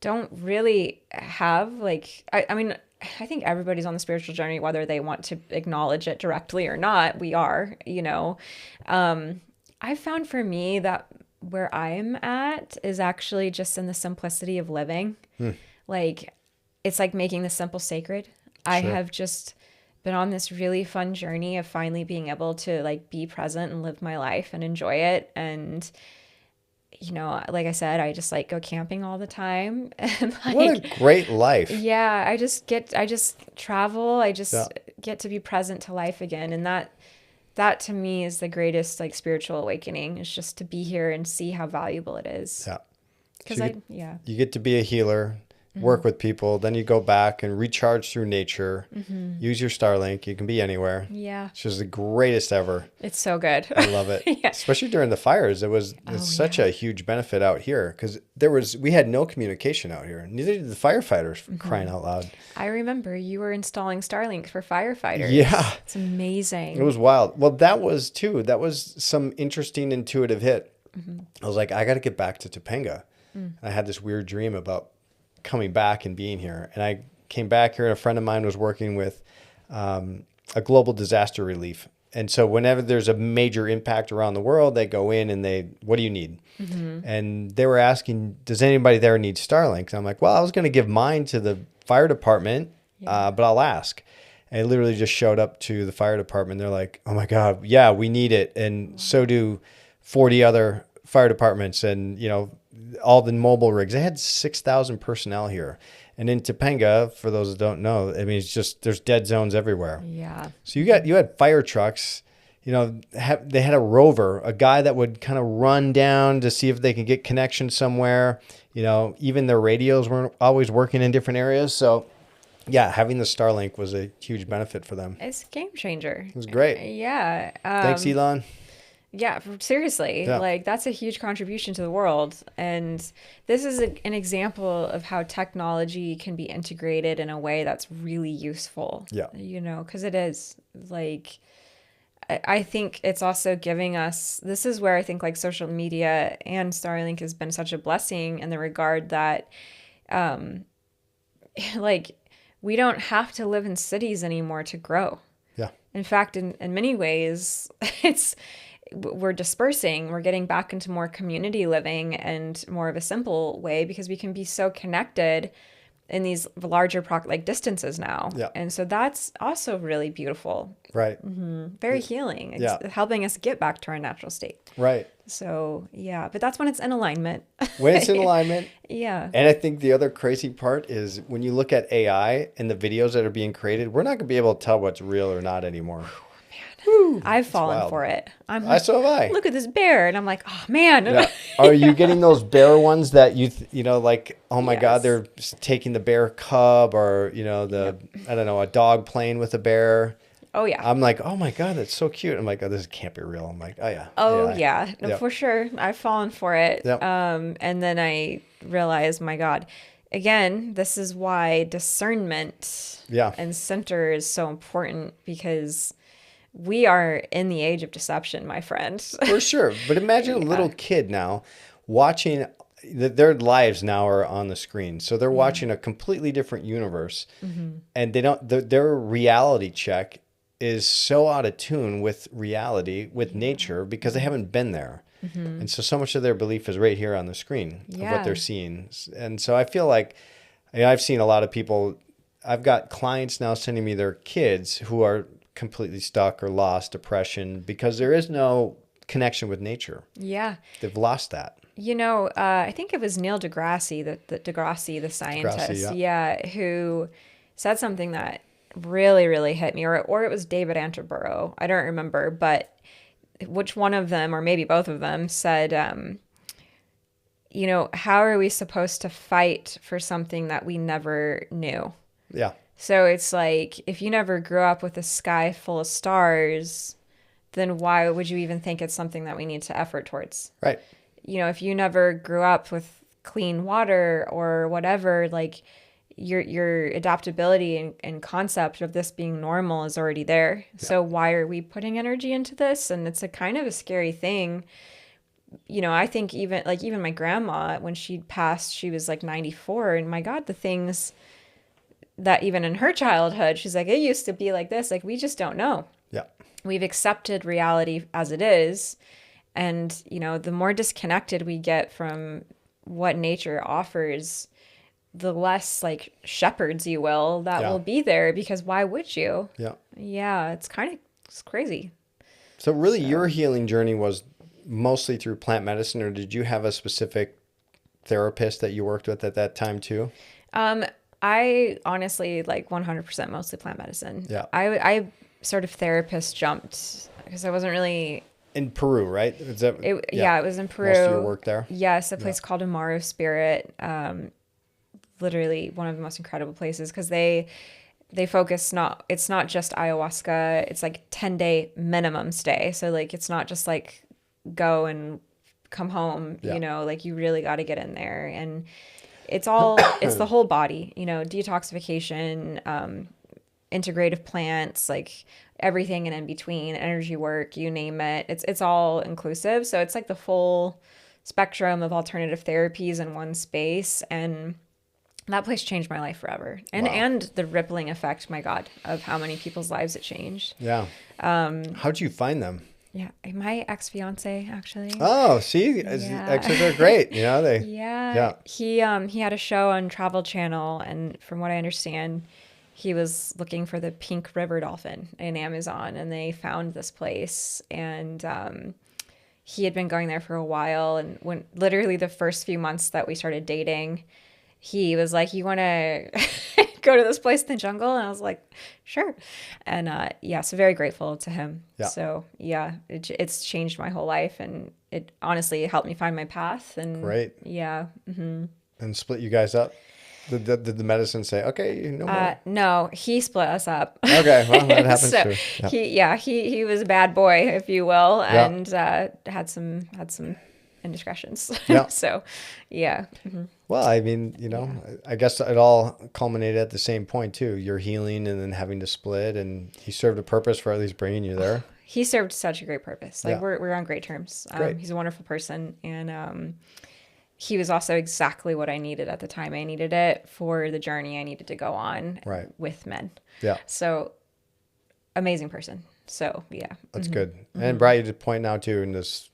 Speaker 1: don't really have like, I mean, I think everybody's on the spiritual journey, whether they want to acknowledge it directly or not, we are, you know. I found for me that where I'm at is actually just in the simplicity of living. Like, it's like making the simple sacred. I have just been on this really fun journey of finally being able to like be present and live my life and enjoy it. And you know, like I said, I just like go camping all the time. And like,
Speaker 2: What a great life.
Speaker 1: Yeah, I just travel. I just get to be present to life again. And that to me is the greatest like spiritual awakening, is just to be here and see how valuable it is.
Speaker 2: Yeah.
Speaker 1: Because
Speaker 2: you get to be a healer, work with people, then you go back and recharge through nature, use your Starlink. You can be anywhere.
Speaker 1: Yeah.
Speaker 2: It's just the greatest ever.
Speaker 1: It's so good.
Speaker 2: I love it.
Speaker 1: Yeah.
Speaker 2: Especially during the fires. It's such a huge benefit out here because we had no communication out here. Neither did the firefighters, crying out loud.
Speaker 1: I remember you were installing Starlink for firefighters.
Speaker 2: Yeah.
Speaker 1: It's amazing.
Speaker 2: It was wild. Well, that was some interesting intuitive hit. I was like, I got to get back to Topanga. I had this weird dream about coming back and being here. And I came back here and a friend of mine was working with a global disaster relief. And so whenever there's a major impact around the world, they go in and what do you need? And they were asking, does anybody there need Starlink? And I'm like, well, I was going to give mine to the fire department, but I'll ask. And I literally just showed up to the fire department. They're like, oh my God, yeah, we need it. And so do 40 other fire departments and, you know, all the mobile rigs. They had 6,000 personnel here. And in Topanga, for those that don't know, I mean, it's just, there's dead zones everywhere.
Speaker 1: Yeah.
Speaker 2: So you had fire trucks, you know, they had a rover, a guy that would kind of run down to see if they can get connection somewhere. You know, even their radios weren't always working in different areas. So yeah, having the Starlink was a huge benefit for them.
Speaker 1: It's a game changer.
Speaker 2: It was great.
Speaker 1: Yeah.
Speaker 2: Thanks, Elon.
Speaker 1: Yeah, seriously.
Speaker 2: Yeah.
Speaker 1: Like that's a huge contribution to the world. And this is an example of how technology can be integrated in a way that's really useful.
Speaker 2: Yeah.
Speaker 1: You know, because it is like, I think it's also giving us, this is where I think like social media and Starlink has been such a blessing in the regard that like we don't have to live in cities anymore to grow.
Speaker 2: Yeah.
Speaker 1: In fact, in many ways, we're dispersing, we're getting back into more community living and more of a simple way because we can be so connected in these larger like distances now.
Speaker 2: Yeah.
Speaker 1: And so that's also really beautiful.
Speaker 2: Right.
Speaker 1: Very healing. It's helping us get back to our natural state.
Speaker 2: Right.
Speaker 1: So yeah, but that's when it's in alignment.
Speaker 2: When it's in alignment.
Speaker 1: Yeah.
Speaker 2: And I think the other crazy part is when you look at AI and the videos that are being created, we're not going to be able to tell what's real or not anymore.
Speaker 1: I've fallen
Speaker 2: wild.
Speaker 1: for it. I'm like,
Speaker 2: So have I.
Speaker 1: look at this bear. And I'm like, oh man.
Speaker 2: Yeah. Are you getting those bear ones that like, oh my God,
Speaker 1: Yes.
Speaker 2: they're taking the bear cub, or, I don't know, a dog playing with a bear.
Speaker 1: Oh yeah.
Speaker 2: I'm like, oh my God, that's so cute. I'm like, oh, this can't be real. I'm like, oh yeah.
Speaker 1: Oh yeah. No,
Speaker 2: Yep.
Speaker 1: for sure. I've fallen for it.
Speaker 2: Yep.
Speaker 1: And then I realized, my God, again, this is why discernment
Speaker 2: Yeah.
Speaker 1: and center is so important, because we are in the age of deception, my friend.
Speaker 2: For sure. But imagine a little kid now watching, their lives now are on the screen. So they're watching a completely different universe, and they don't, their reality check is so out of tune with reality, with nature, because they haven't been there. And so much of their belief is right here on the screen of what they're seeing. And so I feel like, I've seen a lot of people, I've got clients now sending me their kids who are completely stuck or lost, depression, because there is no connection with nature.
Speaker 1: Yeah.
Speaker 2: They've lost that.
Speaker 1: I think it was Neil deGrasse, the scientist,
Speaker 2: DeGrasse,
Speaker 1: who said something that really, really hit me, or it was David Attenborough. I don't remember, but which one of them, or maybe both of them, said, how are we supposed to fight for something that we never knew?
Speaker 2: Yeah.
Speaker 1: So it's like, if you never grew up with a sky full of stars, then why would you even think it's something that we need to effort towards?
Speaker 2: Right.
Speaker 1: If you never grew up with clean water or whatever, like your adaptability and concept of this being normal is already there. Yeah. So why are we putting energy into this? And it's a kind of a scary thing. I think even my grandma, when she passed, she was like 94, and my God, the things that even in her childhood, she's like, it used to be like this. Like, we just don't know.
Speaker 2: Yeah.
Speaker 1: We've accepted reality as it is. And, the more disconnected we get from what nature offers, the less like shepherds, you will, that will be there, because why would you?
Speaker 2: Yeah.
Speaker 1: Yeah. It's crazy.
Speaker 2: So really your healing journey was mostly through plant medicine, or did you have a specific therapist that you worked with at that time too?
Speaker 1: I honestly, like 100% mostly plant medicine.
Speaker 2: Yeah.
Speaker 1: I sort of therapist jumped because I wasn't really...
Speaker 2: In Peru, right? Is that,
Speaker 1: it was in Peru.
Speaker 2: Most of your work there?
Speaker 1: Yes, a place called Amaru Spirit. Literally one of the most incredible places, because they focus it's not just ayahuasca. It's like 10-day minimum stay. So like, it's not just like go and come home, like you really got to get in there. And it's the whole body, detoxification, integrative plants, like everything and in between, energy work, you name it. It's all inclusive. So it's like the full spectrum of alternative therapies in one space. And that place changed my life forever. And the rippling effect, my God, of how many people's lives it changed.
Speaker 2: Yeah. How'd you find them?
Speaker 1: Yeah, my ex-fiance, actually.
Speaker 2: Oh, see, exes are great.
Speaker 1: He had a show on Travel Channel, and from what I understand, he was looking for the pink river dolphin in Amazon, and they found this place, and he had been going there for a while. And when literally the first few months that we started dating, he was like, "You want to go to this place in the jungle?" And I was like, "Sure." And so very grateful to him.
Speaker 2: Yeah.
Speaker 1: So it's changed my whole life, and it honestly helped me find my path. And
Speaker 2: great.
Speaker 1: Yeah. Mm-hmm.
Speaker 2: And split you guys up? Did the medicine say, okay, no more?
Speaker 1: No, he split us up.
Speaker 2: Okay, well, that happens too.
Speaker 1: Yeah. He was a bad boy, if you will, and had some indiscretions.
Speaker 2: Yeah.
Speaker 1: So, yeah. Mm-hmm.
Speaker 2: Well, I mean, I guess it all culminated at the same point too. You're healing and then having to split, and he served a purpose for at least bringing you there.
Speaker 1: He served such a great purpose. Like we're on great terms.
Speaker 2: Great.
Speaker 1: He's a wonderful person, and he was also exactly what I needed at the time. I needed it for the journey I needed to go on with men. Yeah. So amazing person. So yeah.
Speaker 2: That's good. And brought you to the point now too, in this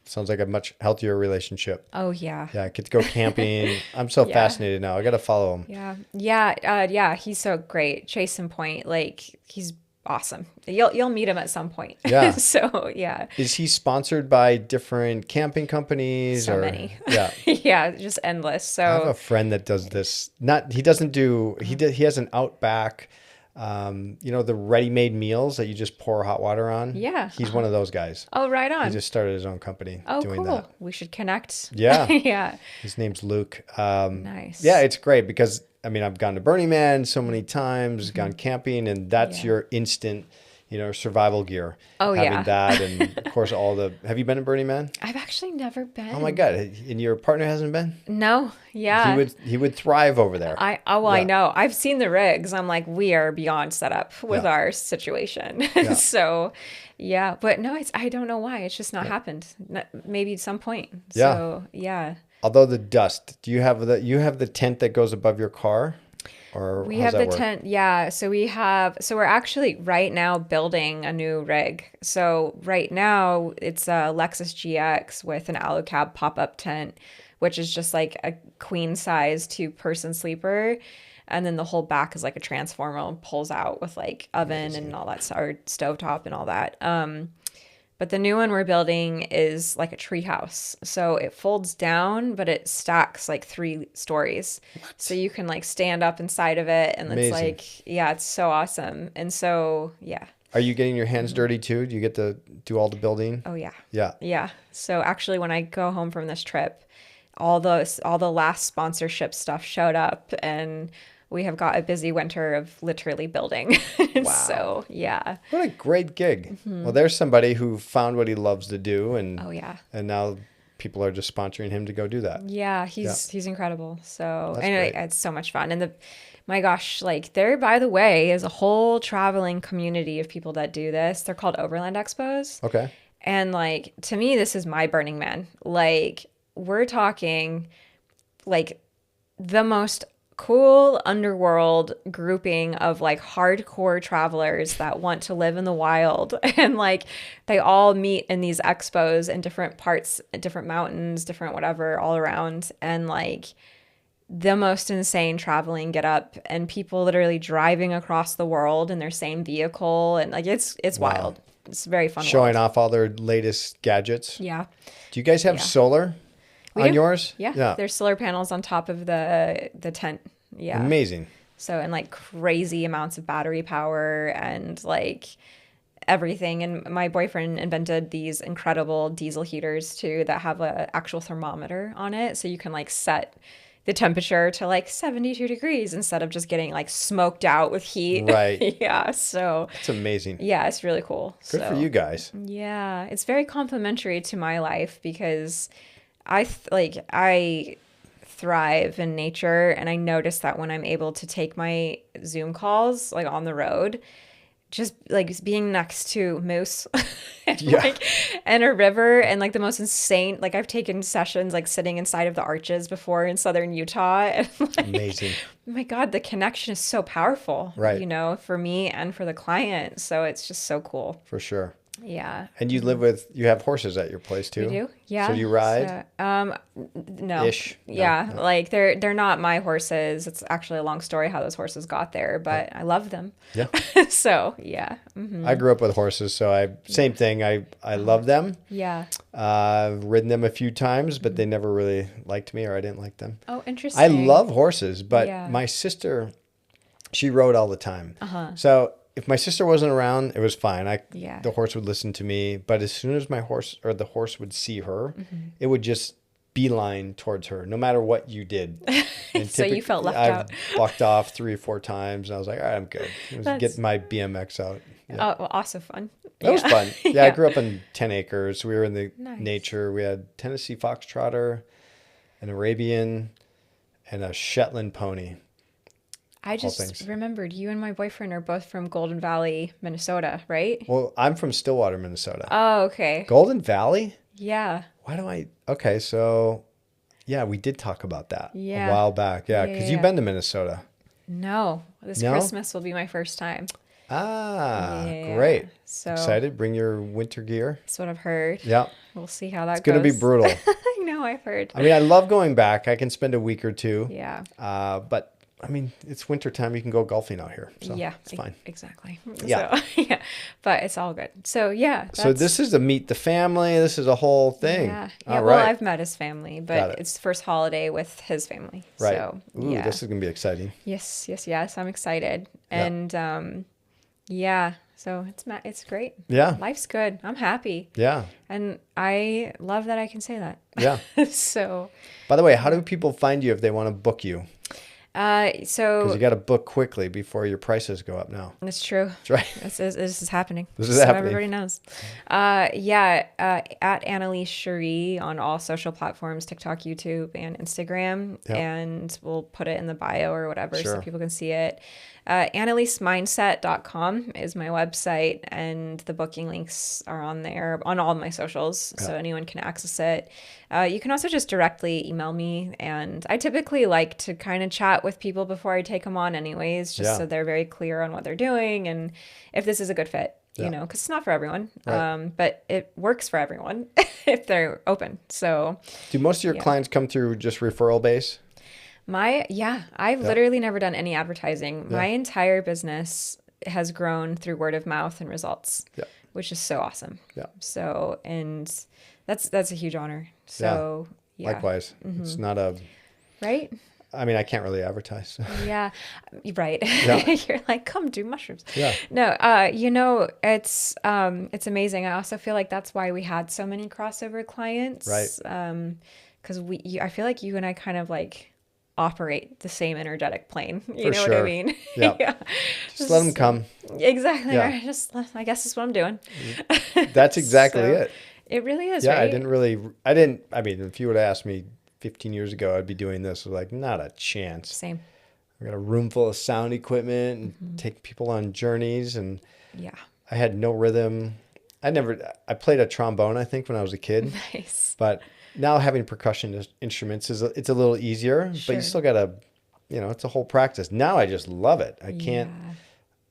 Speaker 2: sounds like a much healthier relationship.
Speaker 1: Oh yeah.
Speaker 2: Yeah. I get to go camping. I'm so fascinated now. I got to follow him.
Speaker 1: Yeah. Yeah. He's so great. Chase in Point. Like, he's awesome. You'll meet him at some point.
Speaker 2: Yeah.
Speaker 1: So yeah.
Speaker 2: Is he sponsored by different camping companies?
Speaker 1: So many.
Speaker 2: Yeah.
Speaker 1: Yeah. Just endless. So
Speaker 2: I have a friend that does this. He has an Outback the ready-made meals that you just pour hot water on.
Speaker 1: Yeah.
Speaker 2: He's one of those guys.
Speaker 1: Oh, right
Speaker 2: He
Speaker 1: on.
Speaker 2: just started his own company
Speaker 1: Oh,
Speaker 2: doing
Speaker 1: cool.
Speaker 2: that.
Speaker 1: We should connect.
Speaker 2: Yeah.
Speaker 1: Yeah.
Speaker 2: His name's Luke.
Speaker 1: Nice.
Speaker 2: Yeah, it's great because, I mean, I've gone to Burning Man so many times, gone camping, and that's
Speaker 1: Yeah.
Speaker 2: your instant, survival gear.
Speaker 1: Oh,
Speaker 2: Having
Speaker 1: yeah.
Speaker 2: that, and of course, have you been to Burning Man?
Speaker 1: I've actually never been.
Speaker 2: Oh my God. And your partner hasn't been?
Speaker 1: No. Yeah.
Speaker 2: He would thrive over there.
Speaker 1: I
Speaker 2: Yeah.
Speaker 1: know. I've seen the rigs. I'm like, we are beyond set up with
Speaker 2: Yeah.
Speaker 1: our situation.
Speaker 2: Yeah.
Speaker 1: So, yeah. But no, I don't know why. It's just not happened. Maybe at some point.
Speaker 2: Yeah.
Speaker 1: So, yeah.
Speaker 2: Although the dust, do you have the tent that goes above your car? Or
Speaker 1: We
Speaker 2: how's
Speaker 1: have the
Speaker 2: that work?
Speaker 1: tent. Yeah. So we're actually right now building a new rig. So right now it's a Lexus GX with an AluCab pop-up tent, which is just like a queen size 2-person sleeper. And then the whole back is like a transformer, pulls out with like oven and all that, or stovetop and all that. But the new one we're building is like a tree house. So it folds down, but it stacks like 3 stories. So you can like stand up inside of it. And
Speaker 2: Amazing.
Speaker 1: it's like, yeah, it's so awesome. And so, yeah.
Speaker 2: Are you getting your hands dirty too? Do you get to do all the building?
Speaker 1: Oh, yeah.
Speaker 2: Yeah.
Speaker 1: Yeah. So actually, when I go home from this trip, all the last sponsorship stuff showed up, and we have got a busy winter of literally building.
Speaker 2: Wow.
Speaker 1: So, yeah.
Speaker 2: What a great gig. Well, there's somebody who found what he loves to do, and
Speaker 1: Oh, yeah.
Speaker 2: and now people are just sponsoring him to go do that.
Speaker 1: Yeah, he's incredible. So
Speaker 2: That's
Speaker 1: and
Speaker 2: great.
Speaker 1: it's so much fun. And my gosh, like there, by the way, is a whole traveling community of people that do this. They're called Overland Expos.
Speaker 2: Okay.
Speaker 1: And like to me, this is my Burning Man. Like we're talking like the most cool underworld grouping of like hardcore travelers that want to live in the wild, and like they all meet in these expos in different parts, different mountains, different whatever, all around, and like the most insane traveling get up, and people literally driving across the world in their same vehicle, and like it's
Speaker 2: Wow.
Speaker 1: wild. It's very fun.
Speaker 2: Showing
Speaker 1: world.
Speaker 2: off all their latest gadgets.
Speaker 1: Yeah.
Speaker 2: Do you guys have
Speaker 1: Yeah.
Speaker 2: solar
Speaker 1: We
Speaker 2: on
Speaker 1: do.
Speaker 2: yours?
Speaker 1: Yeah. There's solar panels on top of the tent. Yeah.
Speaker 2: Amazing.
Speaker 1: So, and like crazy amounts of battery power and like everything. And my boyfriend invented these incredible diesel heaters too that have a actual thermometer on it. So you can like set the temperature to like 72 degrees instead of just getting like smoked out with heat.
Speaker 2: Right.
Speaker 1: Yeah. So,
Speaker 2: It's amazing.
Speaker 1: yeah, it's really cool.
Speaker 2: Good for you guys.
Speaker 1: Yeah. It's very complementary to my life because I thrive in nature, and I notice that when I'm able to take my Zoom calls like on the road, just like being next to moose and,
Speaker 2: Yeah.
Speaker 1: like, and a river, and like the most insane, like I've taken sessions like sitting inside of the arches before in southern Utah, and like,
Speaker 2: Amazing.
Speaker 1: oh my God, the connection is so powerful,
Speaker 2: Right.
Speaker 1: you know, for me and for the client. So it's just so cool.
Speaker 2: For sure.
Speaker 1: Yeah.
Speaker 2: And you have horses at your place too?
Speaker 1: We do, yeah.
Speaker 2: So you ride?
Speaker 1: No.
Speaker 2: Ish? No,
Speaker 1: Yeah,
Speaker 2: no.
Speaker 1: like they're not my horses. It's actually a long story how those horses got there, but I love them.
Speaker 2: Yeah.
Speaker 1: So yeah, mhm.
Speaker 2: I grew up with horses, so same thing. I love them.
Speaker 1: Yeah.
Speaker 2: I've ridden them a few times, but they never really liked me, or I didn't like them.
Speaker 1: Oh, interesting.
Speaker 2: I love horses, but
Speaker 1: Yeah.
Speaker 2: my sister, she rode all the time.
Speaker 1: Uh-huh.
Speaker 2: So if my sister wasn't around, it was fine.
Speaker 1: Yeah.
Speaker 2: The horse would listen to me, but as soon as the horse would see her,
Speaker 1: Mm-hmm.
Speaker 2: it would just beeline towards her, no matter what you did. And
Speaker 1: So you felt left
Speaker 2: I've
Speaker 1: out.
Speaker 2: walked off 3 or 4 times, and I was like, all right, I'm good. It was
Speaker 1: That's-
Speaker 2: get my BMX out. Yeah.
Speaker 1: Oh, well, also fun.
Speaker 2: That was
Speaker 1: Yeah.
Speaker 2: fun. Yeah, I
Speaker 1: Yeah.
Speaker 2: grew up in 10 acres. We were in the
Speaker 1: Nice.
Speaker 2: nature. We had Tennessee Foxtrotter, an Arabian, and a Shetland pony.
Speaker 1: I just
Speaker 2: things.
Speaker 1: remembered you and my boyfriend are both from Golden Valley, Minnesota, right?
Speaker 2: Well, I'm from Stillwater, Minnesota.
Speaker 1: Oh, okay.
Speaker 2: Golden Valley?
Speaker 1: Yeah.
Speaker 2: Okay, so yeah, we did talk about that
Speaker 1: Yeah.
Speaker 2: a while back. Yeah,
Speaker 1: Yeah,
Speaker 2: because
Speaker 1: yeah,
Speaker 2: you've been to Minnesota.
Speaker 1: No, this
Speaker 2: No?
Speaker 1: Christmas will be my first time.
Speaker 2: Ah,
Speaker 1: Yeah.
Speaker 2: great.
Speaker 1: So
Speaker 2: Excited? Bring your winter gear.
Speaker 1: that's what I've heard.
Speaker 2: Yeah,
Speaker 1: We'll see how that
Speaker 2: it's going to be
Speaker 1: goes.
Speaker 2: brutal.
Speaker 1: I know, I've heard.
Speaker 2: I mean, I love going back. I can spend a week or two.
Speaker 1: Yeah.
Speaker 2: But I mean, it's winter time. You can go golfing out here. So
Speaker 1: Yeah,
Speaker 2: it's fine.
Speaker 1: exactly.
Speaker 2: Yeah.
Speaker 1: So, yeah, but it's all good. So yeah,
Speaker 2: So this is a meet the family. This is a whole thing.
Speaker 1: yeah.
Speaker 2: All
Speaker 1: Well,
Speaker 2: right.
Speaker 1: I've met his family,
Speaker 2: Got
Speaker 1: but
Speaker 2: it.
Speaker 1: it's the first holiday with his family.
Speaker 2: Right.
Speaker 1: So
Speaker 2: Ooh,
Speaker 1: yeah.
Speaker 2: this is going to be exciting.
Speaker 1: Yes. I'm excited.
Speaker 2: Yeah.
Speaker 1: And yeah, so it's great.
Speaker 2: Yeah.
Speaker 1: Life's good. I'm happy.
Speaker 2: Yeah.
Speaker 1: And I love that I can say that.
Speaker 2: Yeah.
Speaker 1: So,
Speaker 2: By the way, how do people find you if they want to book you? Because
Speaker 1: so
Speaker 2: you got to book quickly before your prices go up now.
Speaker 1: it's true.
Speaker 2: That's right.
Speaker 1: This is happening.
Speaker 2: This is
Speaker 1: so
Speaker 2: happening.
Speaker 1: Everybody knows. At Annalise Cherie on all social platforms, TikTok, YouTube, and Instagram.
Speaker 2: Yep.
Speaker 1: And we'll put it in the bio or whatever
Speaker 2: Sure.
Speaker 1: so people can see it. AnnaliseMindset.com is my website, and the booking links are on there on all my socials, so anyone can access it. You can also just directly email me, and I typically like to kind of chat with people before I take them on anyways, just so they're very clear on what they're doing and if this is a good fit, you know, because it's not for everyone,
Speaker 2: Right.
Speaker 1: but it works for everyone if they're open. So
Speaker 2: Do most of your clients come through just referral base?
Speaker 1: I've literally never done any advertising. My entire business has grown through word of mouth and results, which is so awesome.
Speaker 2: Yeah.
Speaker 1: So, and that's a huge honor. So, yeah.
Speaker 2: Likewise. It's not a,
Speaker 1: Right?
Speaker 2: I mean, I can't really advertise. So.
Speaker 1: Yeah. Right.
Speaker 2: Yeah.
Speaker 1: You're like, come do mushrooms.
Speaker 2: Yeah.
Speaker 1: No, it's amazing. I also feel like that's why we had so many crossover clients.
Speaker 2: Right.
Speaker 1: Because I feel like you and I kind of like operate the same energetic plane. You
Speaker 2: For
Speaker 1: know what I
Speaker 2: sure.
Speaker 1: mean?
Speaker 2: Yeah. Just let them come.
Speaker 1: Exactly.
Speaker 2: Yeah.
Speaker 1: Right. I guess that's what I'm doing.
Speaker 2: That's exactly
Speaker 1: So,
Speaker 2: it.
Speaker 1: It really is.
Speaker 2: Yeah.
Speaker 1: Right?
Speaker 2: I mean, if you would have asked me 15 years ago, I'd be doing this. Like, not a chance.
Speaker 1: Same.
Speaker 2: I got a room full of sound equipment and take people on journeys. And
Speaker 1: Yeah.
Speaker 2: I had no rhythm. I played a trombone, I think, when I was a kid.
Speaker 1: Nice.
Speaker 2: But now having percussion instruments it's a little easier, but you still got to, it's a whole practice. Now I just love it. I can't,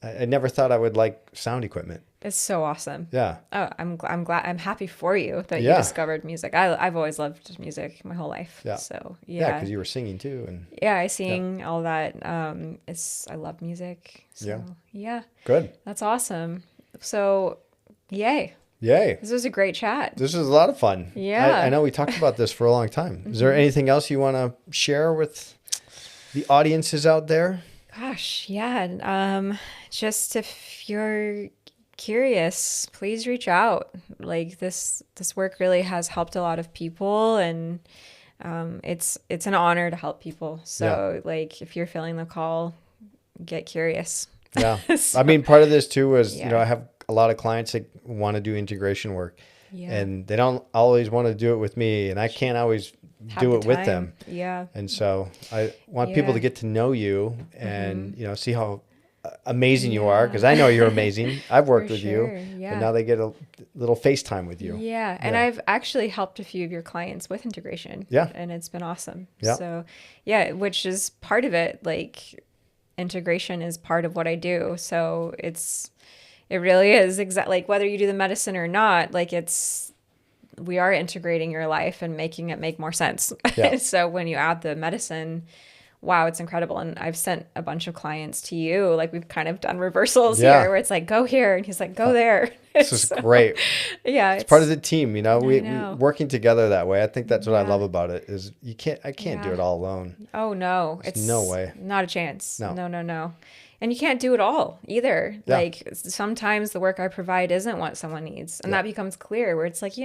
Speaker 2: I never thought I would like sound equipment.
Speaker 1: It's so awesome.
Speaker 2: Yeah.
Speaker 1: Oh, I'm glad. I'm happy for you that you
Speaker 2: Yeah.
Speaker 1: discovered music. I've always loved music my whole life.
Speaker 2: Yeah.
Speaker 1: So
Speaker 2: Yeah. Because you were singing too. And
Speaker 1: I sing all that. I love music. So yeah.
Speaker 2: Good.
Speaker 1: That's awesome. So yay.
Speaker 2: Yay.
Speaker 1: This was a great chat.
Speaker 2: This was a lot of fun.
Speaker 1: Yeah.
Speaker 2: I know we talked about this for a long time. Is there anything else you want to share with the audiences out there?
Speaker 1: Gosh, yeah. Just if you're curious, please reach out. Like this work really has helped a lot of people, and it's an honor to help people. So like if you're feeling the call, get curious.
Speaker 2: Yeah. I mean, part of this too was,
Speaker 1: Yeah.
Speaker 2: I have a lot of clients that want to do integration work.
Speaker 1: Yeah.
Speaker 2: And they don't always want to do it with me, and I can't always do it with them.
Speaker 1: Yeah.
Speaker 2: And so I want people to get to know you and, see how amazing you are, because I know you're amazing. I've worked
Speaker 1: For
Speaker 2: with
Speaker 1: sure,
Speaker 2: you,
Speaker 1: yeah.
Speaker 2: but now they get a little FaceTime with you.
Speaker 1: Yeah. And
Speaker 2: Yeah.
Speaker 1: I've actually helped a few of your clients with integration.
Speaker 2: Yeah.
Speaker 1: And it's been awesome.
Speaker 2: Yeah.
Speaker 1: So yeah, which is part of it. Like integration is part of what I do. So it really is like whether you do the medicine or not, like we are integrating your life and making it make more sense.
Speaker 2: Yeah.
Speaker 1: So when you add the medicine, wow, it's incredible. And I've sent a bunch of clients to you. Like we've kind of done reversals
Speaker 2: Yeah.
Speaker 1: here where it's like, go here. And he's like, go there.
Speaker 2: This is great.
Speaker 1: Yeah.
Speaker 2: It's part of the team, we
Speaker 1: know.
Speaker 2: working together that way. I think that's what I love about it is I can't do
Speaker 1: Yeah.
Speaker 2: it all alone.
Speaker 1: Oh no, it's
Speaker 2: no way.
Speaker 1: Not a chance.
Speaker 2: No.
Speaker 1: No. And you can't do it all either.
Speaker 2: Yeah.
Speaker 1: Like sometimes the work I provide isn't what someone needs. And that becomes clear where it's like,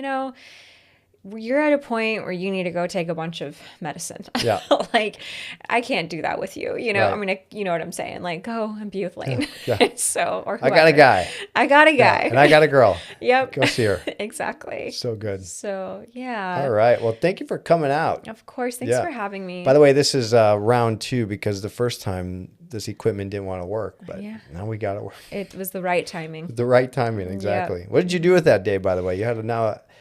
Speaker 1: you're at a point where you need to go take a bunch of medicine.
Speaker 2: Yeah.
Speaker 1: Like I can't do that with you.
Speaker 2: Right.
Speaker 1: I mean, you know what I'm saying? Like go and be with Lane.
Speaker 2: Yeah.
Speaker 1: Or
Speaker 2: I got a
Speaker 1: whoever.
Speaker 2: guy.
Speaker 1: I got a guy.
Speaker 2: Yeah, and I got a girl.
Speaker 1: Yep.
Speaker 2: Go see her.
Speaker 1: Exactly.
Speaker 2: So good.
Speaker 1: So yeah.
Speaker 2: All right. Well, thank you for coming out.
Speaker 1: Of course. Thanks
Speaker 2: Yeah.
Speaker 1: for having me.
Speaker 2: By the way, this is round 2 because the first time this equipment didn't want to work, but now we got it work.
Speaker 1: It was the right timing.
Speaker 2: The right timing, exactly. What did you do with that day, by the way? You had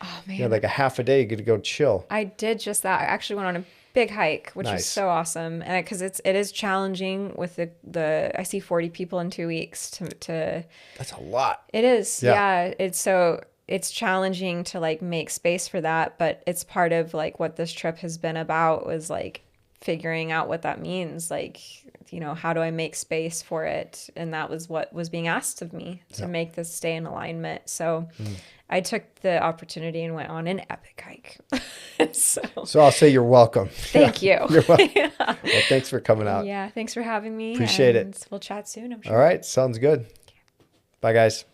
Speaker 1: Oh man.
Speaker 2: you had like a half a day you get to go chill.
Speaker 1: I did just that. I actually went on a big hike, which was
Speaker 2: Nice.
Speaker 1: so awesome. And because it is challenging with the I see 40 people in 2 weeks to
Speaker 2: That's a lot.
Speaker 1: it is.
Speaker 2: Yeah.
Speaker 1: Yeah. It's challenging to like make space for that, but it's part of like what this trip has been about was like figuring out what that means. Like how do I make space for it? And that was what was being asked of me, to make this stay in alignment. So I took the opportunity and went on an epic hike.
Speaker 2: So I'll say you're welcome.
Speaker 1: Thank you.
Speaker 2: You're welcome. Well, thanks for coming out.
Speaker 1: Yeah, thanks for having me.
Speaker 2: Appreciate
Speaker 1: and
Speaker 2: it.
Speaker 1: We'll chat soon, I'm sure.
Speaker 2: All right, sounds good. Bye, guys.